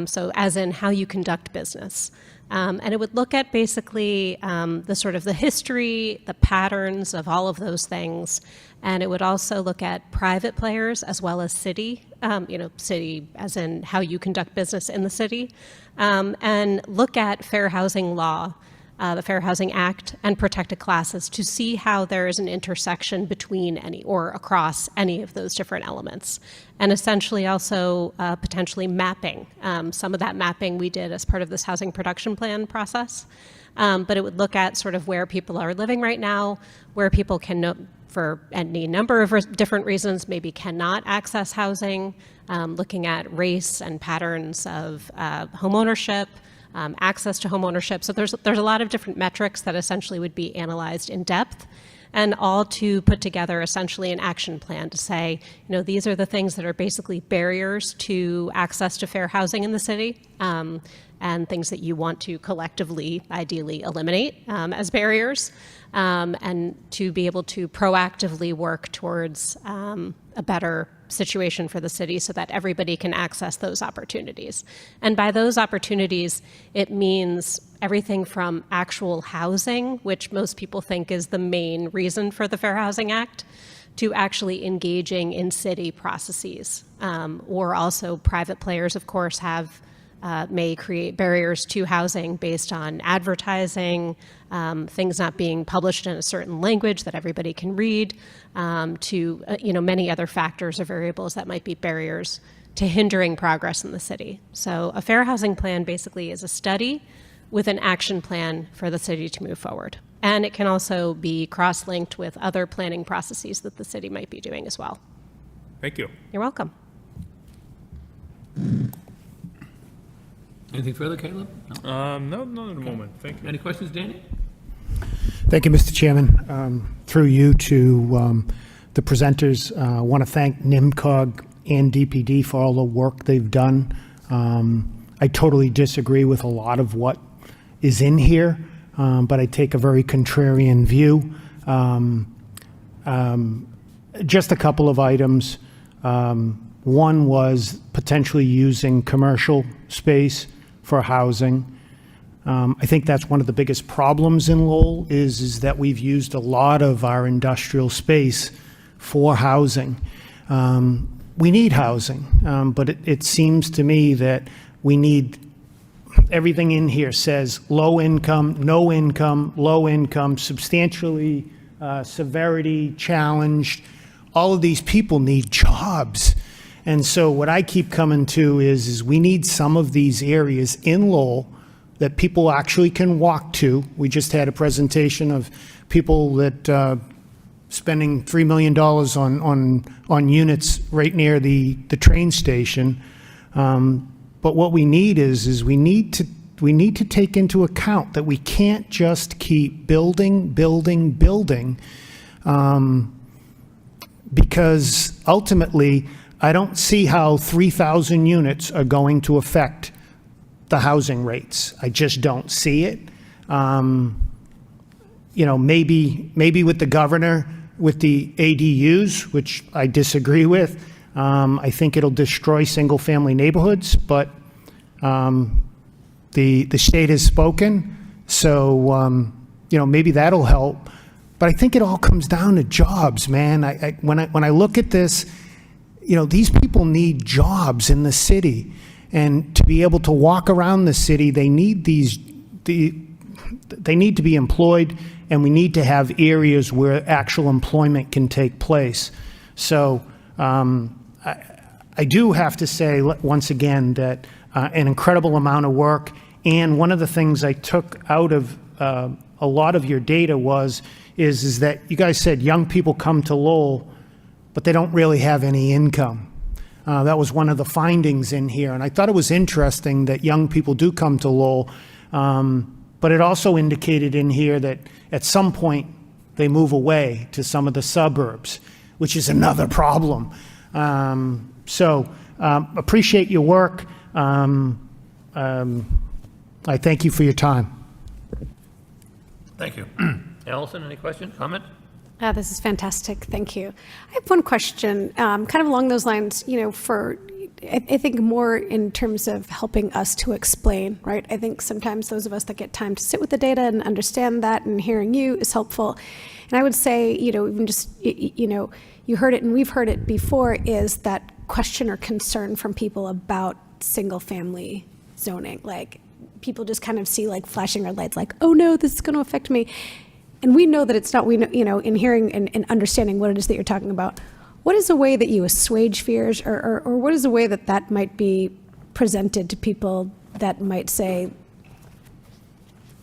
So as in how you conduct business. And it would look at basically the sort of the history, the patterns of all of those things. And it would also look at private players as well as city, city as in how you conduct business in the city, and look at fair housing law, the Fair Housing Act, and protected classes to see how there is an intersection between any or across any of those different elements. And essentially also potentially mapping. Some of that mapping we did as part of this housing production plan process. But it would look at sort of where people are living right now, where people can, for any number of different reasons, maybe cannot access housing, looking at race and patterns of home ownership, access to home ownership. So there's a lot of different metrics that essentially would be analyzed in depth, and all to put together essentially an action plan to say, these are the things that are basically barriers to access to fair housing in the city, and things that you want to collectively, ideally, eliminate as barriers, and to be able to proactively work towards a better situation for the city so that everybody can access those opportunities. And by those opportunities, it means everything from actual housing, which most people think is the main reason for the Fair Housing Act, to actually engaging in city processes. Or also private players, of course, may create barriers to housing based on advertising, things not being published in a certain language that everybody can read, to many other factors or variables that might be barriers to hindering progress in the city. So a fair housing plan basically is a study with an action plan for the city to move forward. And it can also be cross-linked with other planning processes that the city might be doing as well. Thank you. You're welcome. Anything further, Caleb? No. No, not at the moment. Thank you. Any questions, Danny? Thank you, Mr. Chairman. Through you to the presenters, I want to thank NIMCOG and DPD for all the work they've done. I totally disagree with a lot of what is in here, but I take a very contrarian view. Just a couple of items. One was potentially using commercial space for housing. I think that's one of the biggest problems in Lowell is that we've used a lot of our industrial space for housing. We need housing, but it seems to me that we need, everything in here says low income, no income, low income, substantially severity challenged. All of these people need jobs. And so what I keep coming to is we need some of these areas in Lowell that people actually can walk to. We just had a presentation of people that spending $3 million on units right near the train station. But what we need is we need to take into account that we can't just keep building, because ultimately, I don't see how 3,000 units are going to affect the housing rates. I just don't see it. Maybe with the governor, with the ADUs, which I disagree with, I think it'll destroy single-family neighborhoods, but the state has spoken, so maybe that'll help. But I think it all comes down to jobs, man. When I look at this, these people need jobs in the city, and to be able to walk around the city, they need they need to be employed, and we need to have areas where actual employment can take place. So I do have to say once again that an incredible amount of work, and one of the things I took out of a lot of your data is that you guys said young people come to Lowell, but they don't really have any income. That was one of the findings in here, and I thought it was interesting that young people do come to Lowell, but it also indicated in here that at some point they move away to some of the suburbs, which is another problem. Appreciate your work. I thank you for your time. Thank you. Allison, any question, comment? This is fantastic. Thank you. I have one question, kind of along those lines. For I think more in terms of helping us to explain, right? I think sometimes those of us that get time to sit with the data and understand that, and hearing you is helpful. And I would say, even just, you heard it and we've heard it before, is that question or concern from people about single family zoning. Like, people just kind of see like flashing red lights, like, oh no, this is going to affect me. And we know that it's not. We know, in hearing and understanding what it is that you're talking about, what is a way that you assuage fears, or what is a way that might be presented to people that might say,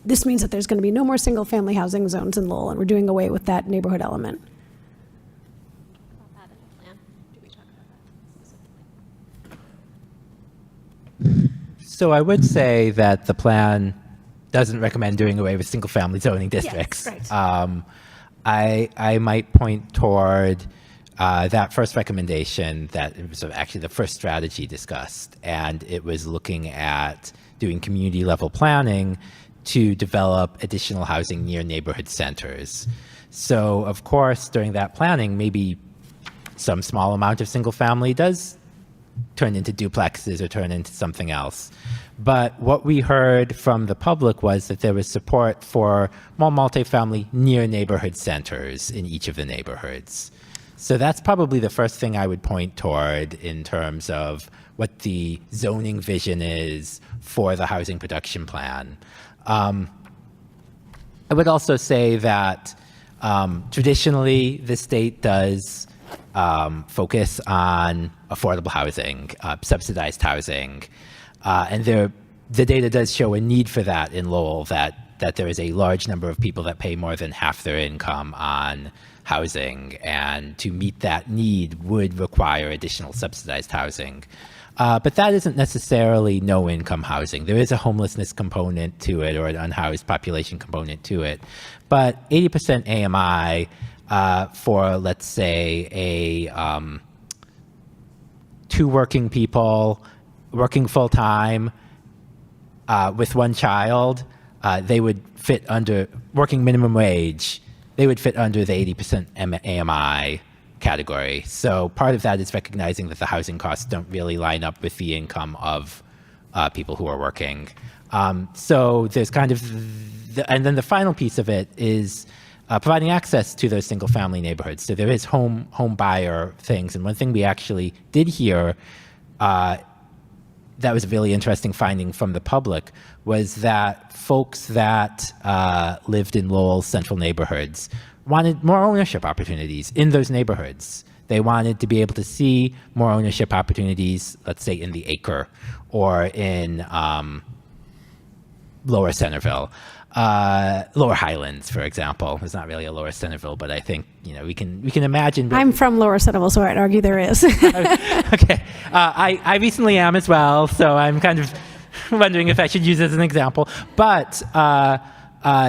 this means that there's going to be no more single family housing zones in Lowell, and we're doing away with that neighborhood element? So I would say that the plan doesn't recommend doing away with single-family zoning districts. Yes, right. I might point toward that first recommendation, that it was actually the first strategy discussed, and it was looking at doing community-level planning to develop additional housing near neighborhood centers. So, of course, during that planning, maybe some small amount of single-family does turn into duplexes or turn into something else. But what we heard from the public was that there was support for more multifamily near neighborhood centers in each of the neighborhoods. So that's probably the first thing I would point toward in terms of what the zoning vision is for the housing production plan. I would also say that traditionally the state does focus on affordable housing, subsidized housing, and the data does show a need for that in Lowell, that there is a large number of people that pay more than half their income on housing, and to meet that need would require additional subsidized housing. But that isn't necessarily no-income housing. There is a homelessness component to it, or an unhoused population component to it. But 80% AMI for, let's say, two working people working full-time with one child, they would fit under, working minimum wage, they would fit under the 80% AMI category. So part of that is recognizing that the housing costs don't really line up with the income of people who are working. So there's kind of, and then the final piece of it is providing access to those single-family neighborhoods. So there is home buyer things, and one thing we actually did hear that was a really interesting finding from the public was that folks that lived in Lowell's central neighborhoods wanted more ownership opportunities in those neighborhoods. They wanted to be able to see more ownership opportunities, let's say in the Acre or in Lower Centerville. Lower Highlands, for example. It's not really a Lower Centerville, but I think we can imagine. I'm from Lower Centerville, so I'd argue there is. Okay, I recently am as well, so I'm kind of wondering if I should use it as an example. But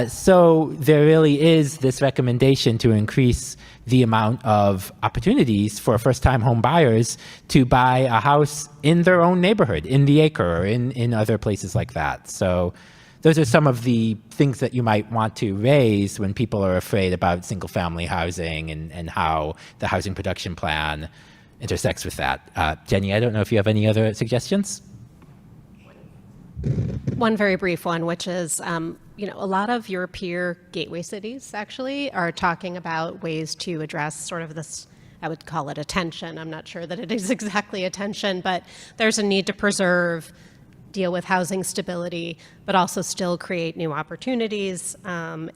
so there really is this recommendation to increase the amount of opportunities for first-time home buyers to buy a house in their own neighborhood, in the Acre, or in other places like that. So those are some of the things that you might want to raise when people are afraid about single-family housing and how the housing production plan intersects with that. Jenny, I don't know if you have any other suggestions? One very brief one, which is, a lot of your peer gateway cities actually are talking about ways to address sort of this, I would call it attention. I'm not sure that it is exactly attention, but there's a need to preserve, deal with housing stability, but also still create new opportunities. And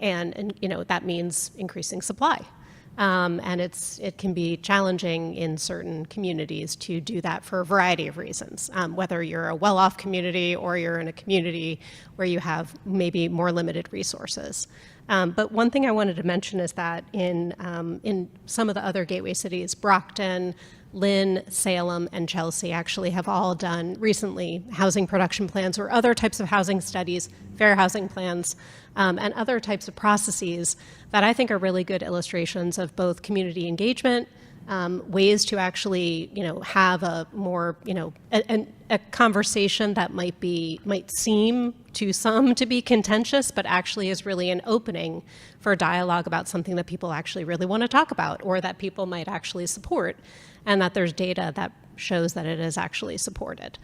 that means increasing supply. And it can be challenging in certain communities to do that for a variety of reasons, whether you're a well-off community or you're in a community where you have maybe more limited resources. But one thing I wanted to mention is that in some of the other gateway cities, Brockton, Lynn, Salem, and Chelsea actually have all done recently housing production plans or other types of housing studies, fair housing plans, and other types of processes that I think are really good illustrations of both community engagement, ways to actually, have a more, a conversation that might seem to some to be contentious, but actually is really an opening for dialogue about something that people actually really want to talk about or that people might actually support. and that there's data that shows that it is actually supported.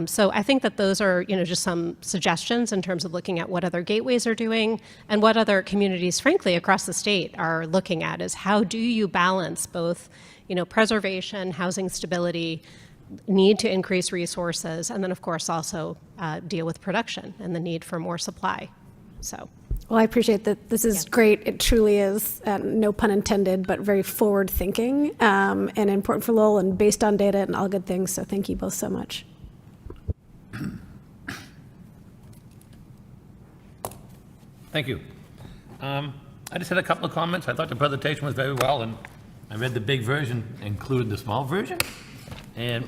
So I think that those are, just some suggestions in terms of looking at what other gateways are doing and what other communities, frankly, across the state are looking at is how do you balance both, preservation, housing stability, need to increase resources, and then of course also deal with production and the need for more supply. So. Well, I appreciate that. This is great. It truly is, no pun intended, but very forward thinking and important for Lowell and based on data and all good things. So thank you both so much. Thank you. I just had a couple of comments. I thought the presentation was very well, and I read the big version, included the small version. And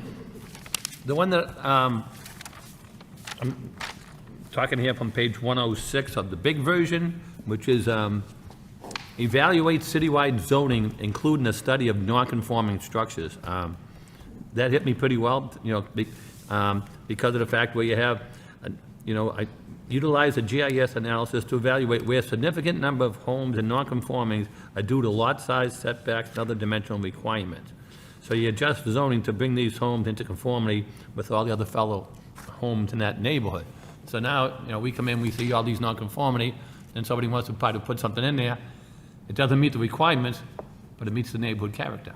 the one that I'm talking here from page 106 of the big version, which is evaluate citywide zoning, including a study of non-conforming structures. That hit me pretty well, because of the fact where you have, I utilize a GIS analysis to evaluate where a significant number of homes and non-conformings are due to lot size, setbacks, and other dimensional requirements. So you adjust zoning to bring these homes into conformity with all the other fellow homes in that neighborhood. So now, we come in, we see all these non-conformity, and somebody wants to try to put something in there. It doesn't meet the requirements, but it meets the neighborhood character.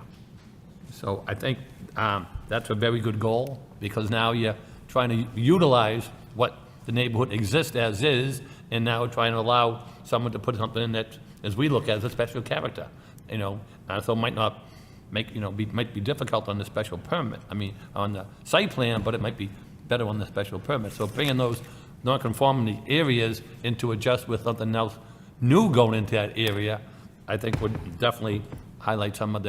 So I think that's a very good goal, because now you're trying to utilize what the neighborhood exists as is, and now trying to allow someone to put something in that, as we look at, as a special character. So it might not make, might be difficult on the special permit. I mean, on the site plan, but it might be better on the special permit. So bringing those non-conformity areas into adjust with something else new going into that area, I think would definitely highlight some of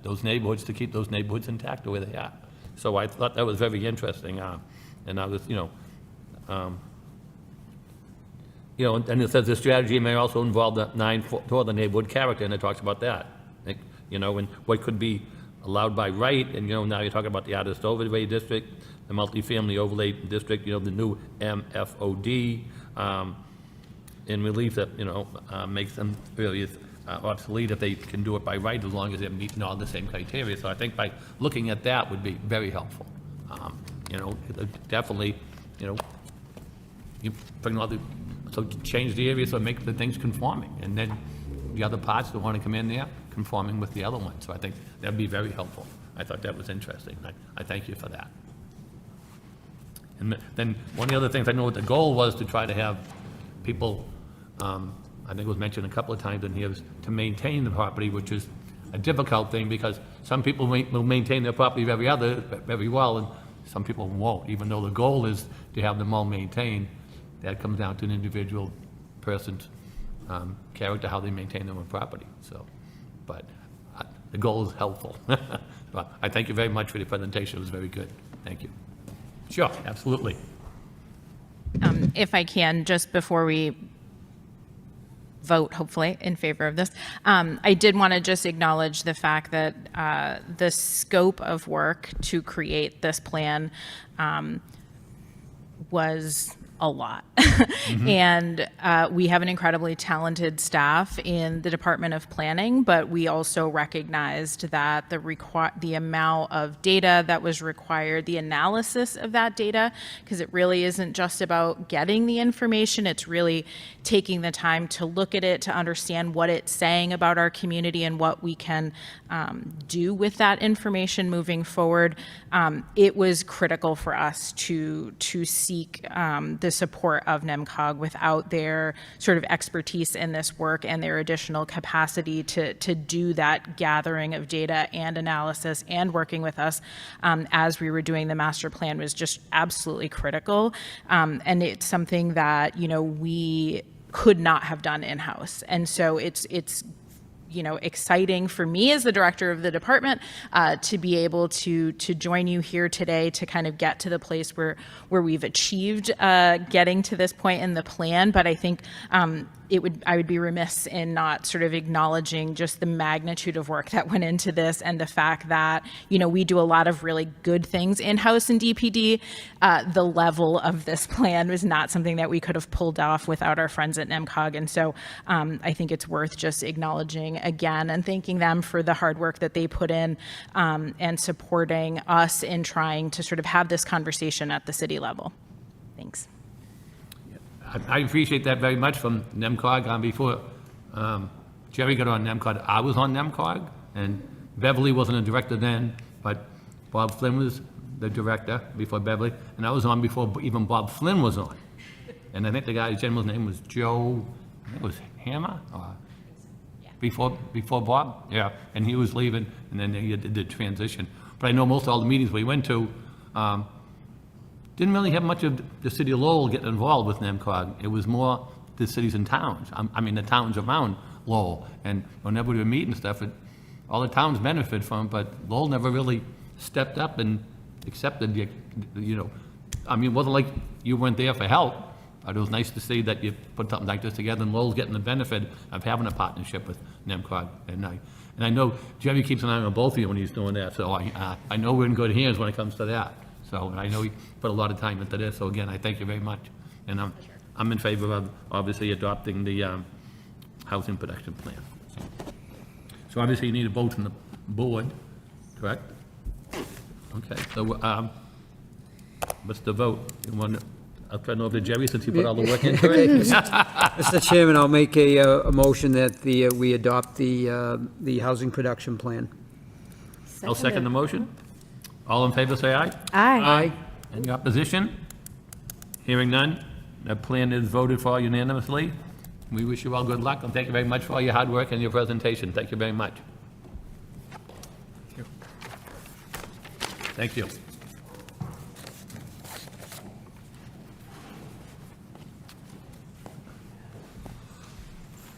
those neighborhoods, to keep those neighborhoods intact the way they are. So I thought that was very interesting. And I was, and it says the strategy may also involve the 9 for the neighborhood character, and it talks about that. And what could be allowed by right, and now you're talking about the artist overlay district, the multifamily overlay district, the new MFOD, in relief that makes them really obsolete if they can do it by right, as long as they're meeting all the same criteria. So I think by looking at that would be very helpful. Definitely, you bring all the, so change the area, so make the things conforming, and then the other parts that want to come in there conforming with the other one. So I think that'd be very helpful. I thought that was interesting. I thank you for that. And then one of the other things, I know what the goal was, to try to have people, I think it was mentioned a couple of times in here, was to maintain the property, which is a difficult thing, because some people will maintain their property very well, and some people won't, even though the goal is to have them all maintained. That comes down to an individual person's character, how they maintain their own property. So, but the goal is helpful. But I thank you very much for the presentation. It was very good. Thank you. Sure, absolutely. If I can, just before we vote, hopefully, in favor of this, I did want to just acknowledge the fact that the scope of work to create this plan was a lot. And we have an incredibly talented staff in the Department of Planning, but we also recognized that the amount of data that was required, the analysis of that data, because it really isn't just about getting the information, it's really taking the time to look at it, to understand what it's saying about our community and what we can do with that information moving forward. It was critical for us to seek the support of NEMCOG without their sort of expertise in this work and their additional capacity to do that gathering of data and analysis and working with us as we were doing the master plan was just absolutely critical. And it's something that, we could not have done in-house. And so it's exciting for me as the director of the department to be able to join you here today to kind of get to the place where we've achieved getting to this point in the plan. But I think I would be remiss in not sort of acknowledging just the magnitude of work that went into this, and the fact that, we do a lot of really good things in-house in DPD. The level of this plan was not something that we could have pulled off without our friends at NEMCOG. And so I think it's worth just acknowledging again and thanking them for the hard work that they put in, and supporting us in trying to sort of have this conversation at the city level. Thanks. I appreciate that very much from NEMCOG. Before Jerry got on NEMCOG, I was on NEMCOG, and Beverly wasn't a director then, but Bob Flynn was the director before Beverly, and I was on before even Bob Flynn was on. And I think the guy's gentleman's name was Joe, I think it was Hammer, or before Bob, yeah, and he was leaving, and then he did the transition. But I know most all the meetings we went to, didn't really have much of the city of Lowell getting involved with NEMCOG. It was more the cities and towns. I mean, the towns around Lowell. And whenever we were meeting stuff, all the towns benefit from it, but Lowell never really stepped up and accepted, I mean, it wasn't like you weren't there for help, but it was nice to see that you put something like this together, and Lowell's getting the benefit of having a partnership with NEMCOG. And I know Jerry keeps an eye on both of you when he's doing that, so I know we're in good hands when it comes to that. So, and I know he put a lot of time into this, so again, I thank you very much. And I'm in favor of, obviously, adopting the housing production plan. So obviously, you need a vote from the board, correct? Okay, so what's the vote? I'll turn it over to Jerry, since he put all the work into it. Mr. Chairman, I'll make a motion that we adopt the housing production plan. I'll second the motion. All in favor, say aye. Aye. Any opposition? Hearing none, the plan is voted for unanimously. We wish you all good luck, and thank you very much for all your hard work and your presentation. Thank you very much. Thank you.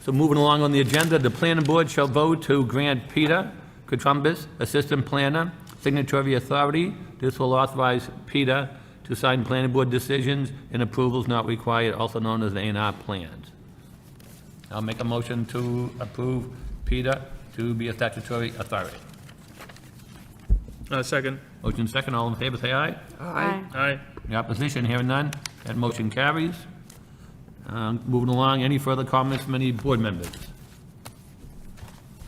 So moving along on the agenda, the planning board shall vote to grant Peter Kutrumbis, Assistant Planner, signatory authority. This will authorize Peter to sign planning board decisions and approvals not required, also known as A&R plans. I'll make a motion to approve Peter to be a statutory authority. Second. Motion second, all in favor, say aye. Aye. Aye. The opposition, hearing none, that motion carries. Moving along, any further comments from any board members?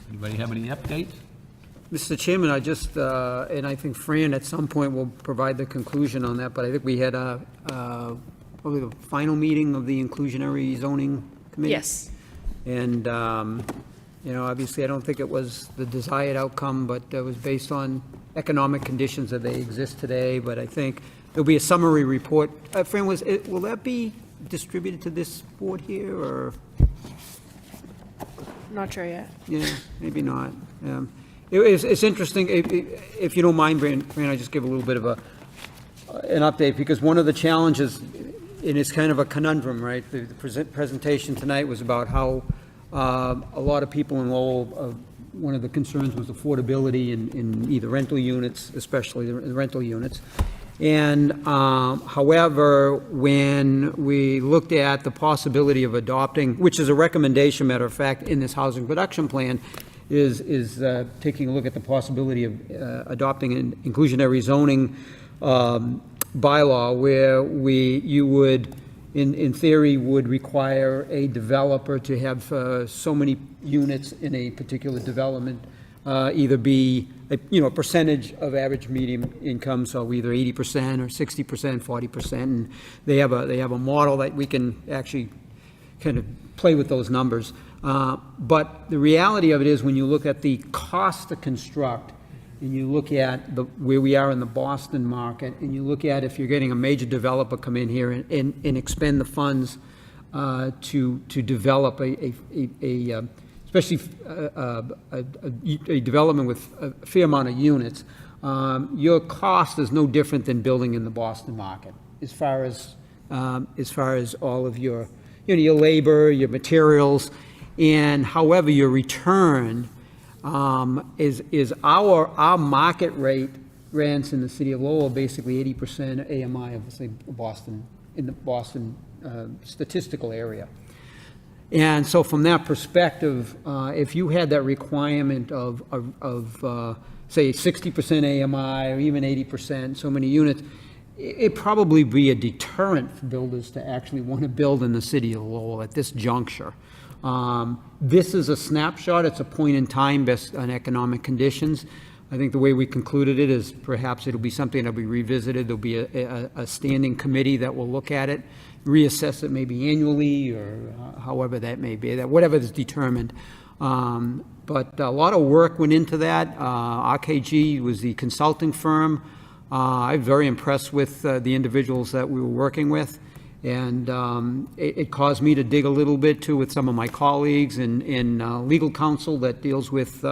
Anybody have any updates? Mr. Chairman, I just, and I think Fran at some point will provide the conclusion on that, but I think we had probably the final meeting of the inclusionary zoning committee. Yes. And, obviously, I don't think it was the desired outcome, but it was based on economic conditions that they exist today. But I think there'll be a summary report. Fran, will that be distributed to this board here, or? Not sure yet. Yeah, maybe not. It's interesting, if you don't mind, Fran, I just give a little bit of an update, because one of the challenges, and it's kind of a conundrum, right? The presentation tonight was about how a lot of people in Lowell, one of the concerns was affordability in either rental units, especially the rental units. And however, when we looked at the possibility of adopting, which is a recommendation, matter of fact, in this housing production plan, is taking a look at the possibility of adopting an inclusionary zoning bylaw where you would, in theory, would require a developer to have so many units in a particular development, either be a percentage of average median income, so either 80% or 60%, 40%, and they have a model that we can actually kind of play with those numbers. But the reality of it is, when you look at the cost to construct, and you look at where we are in the Boston market, and you look at if you're getting a major developer come in here and expend the funds to develop especially a development with a fair amount of units, your cost is no different than building in the Boston market, as far as all of your labor, your materials. And however, your return is our market rate rents in the city of Lowell, basically 80% AMI of, say, Boston, in the Boston statistical area. And so from that perspective, if you had that requirement of say, 60% AMI or even 80%, so many units, it'd probably be a deterrent for builders to actually want to build in the city of Lowell at this juncture. This is a snapshot. It's a point in time based on economic conditions. I think the way we concluded it is perhaps it'll be something that'll be revisited. There'll be a standing committee that will look at it, reassess it maybe annually or however that may be, that whatever is determined. But a lot of work went into that. RKG was the consulting firm. I'm very impressed with the individuals that we were working with. And it caused me to dig a little bit too with some of my colleagues in legal counsel that deals with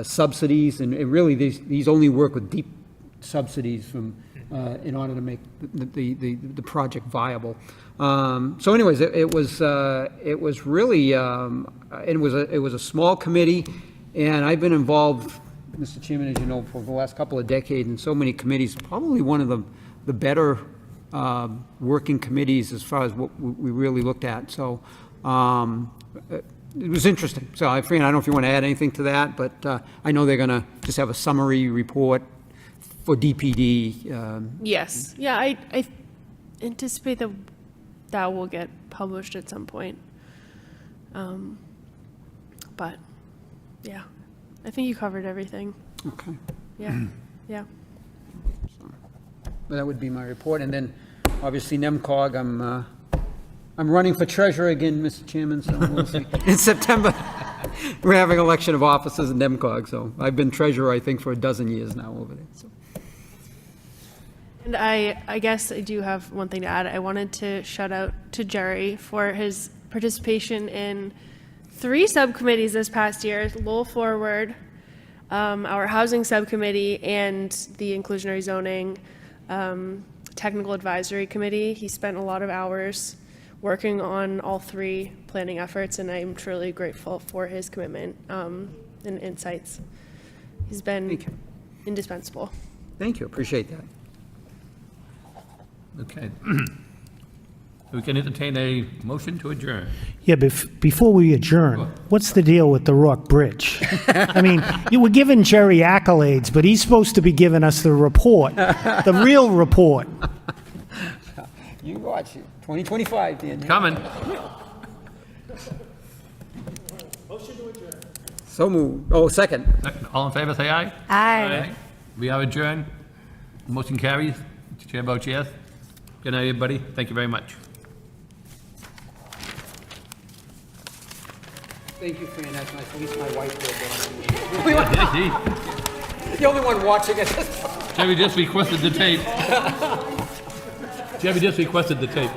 subsidies, and really these only work with deep subsidies from in order to make the project viable. So, anyways, it was really it was a small committee, and I've been involved, Mr. Chairman, as you know, for the last couple of decades in so many committees. Probably one of the better working committees as far as what we really looked at. So. It was interesting. So, Fran, I don't know if you want to add anything to that, but I know they're going to just have a summary report for DPD. Yes. Yeah, I anticipate that will get published at some point. But, yeah, I think you covered everything. Okay. Yeah, yeah. That would be my report. And then, obviously, NEMCOG, I'm running for treasurer again, Mr. Chairman, so we'll see. In September, we're having election of officers in NEMCOG, so I've been treasurer, I think, for a dozen years now over there. So. And I guess I do have one thing to add. I wanted to shout out to Jerry for his participation in 3 subcommittees this past year: Lowell Forward, our housing subcommittee, and the inclusionary zoning technical advisory committee. He spent a lot of hours working on all 3 planning efforts, and I'm truly grateful for his commitment and insights. He's been indispensable. Thank you. Appreciate that. Okay. We can entertain a motion to adjourn. Yeah, before we adjourn, what's the deal with the Rock Bridge? I mean, you were giving Jerry accolades, but he's supposed to be giving us the report, the real report. You watch it. 2025, Dan. Coming. So moved. Oh, second. All in favor, say aye. Aye. We are adjourned. Motion carries. Chair votes yes. Good night, everybody. Thank you very much. Thank you, Fran. That's nice. At least my wife did. The only one watching it. Jerry just requested the tape. Jerry just requested the tape.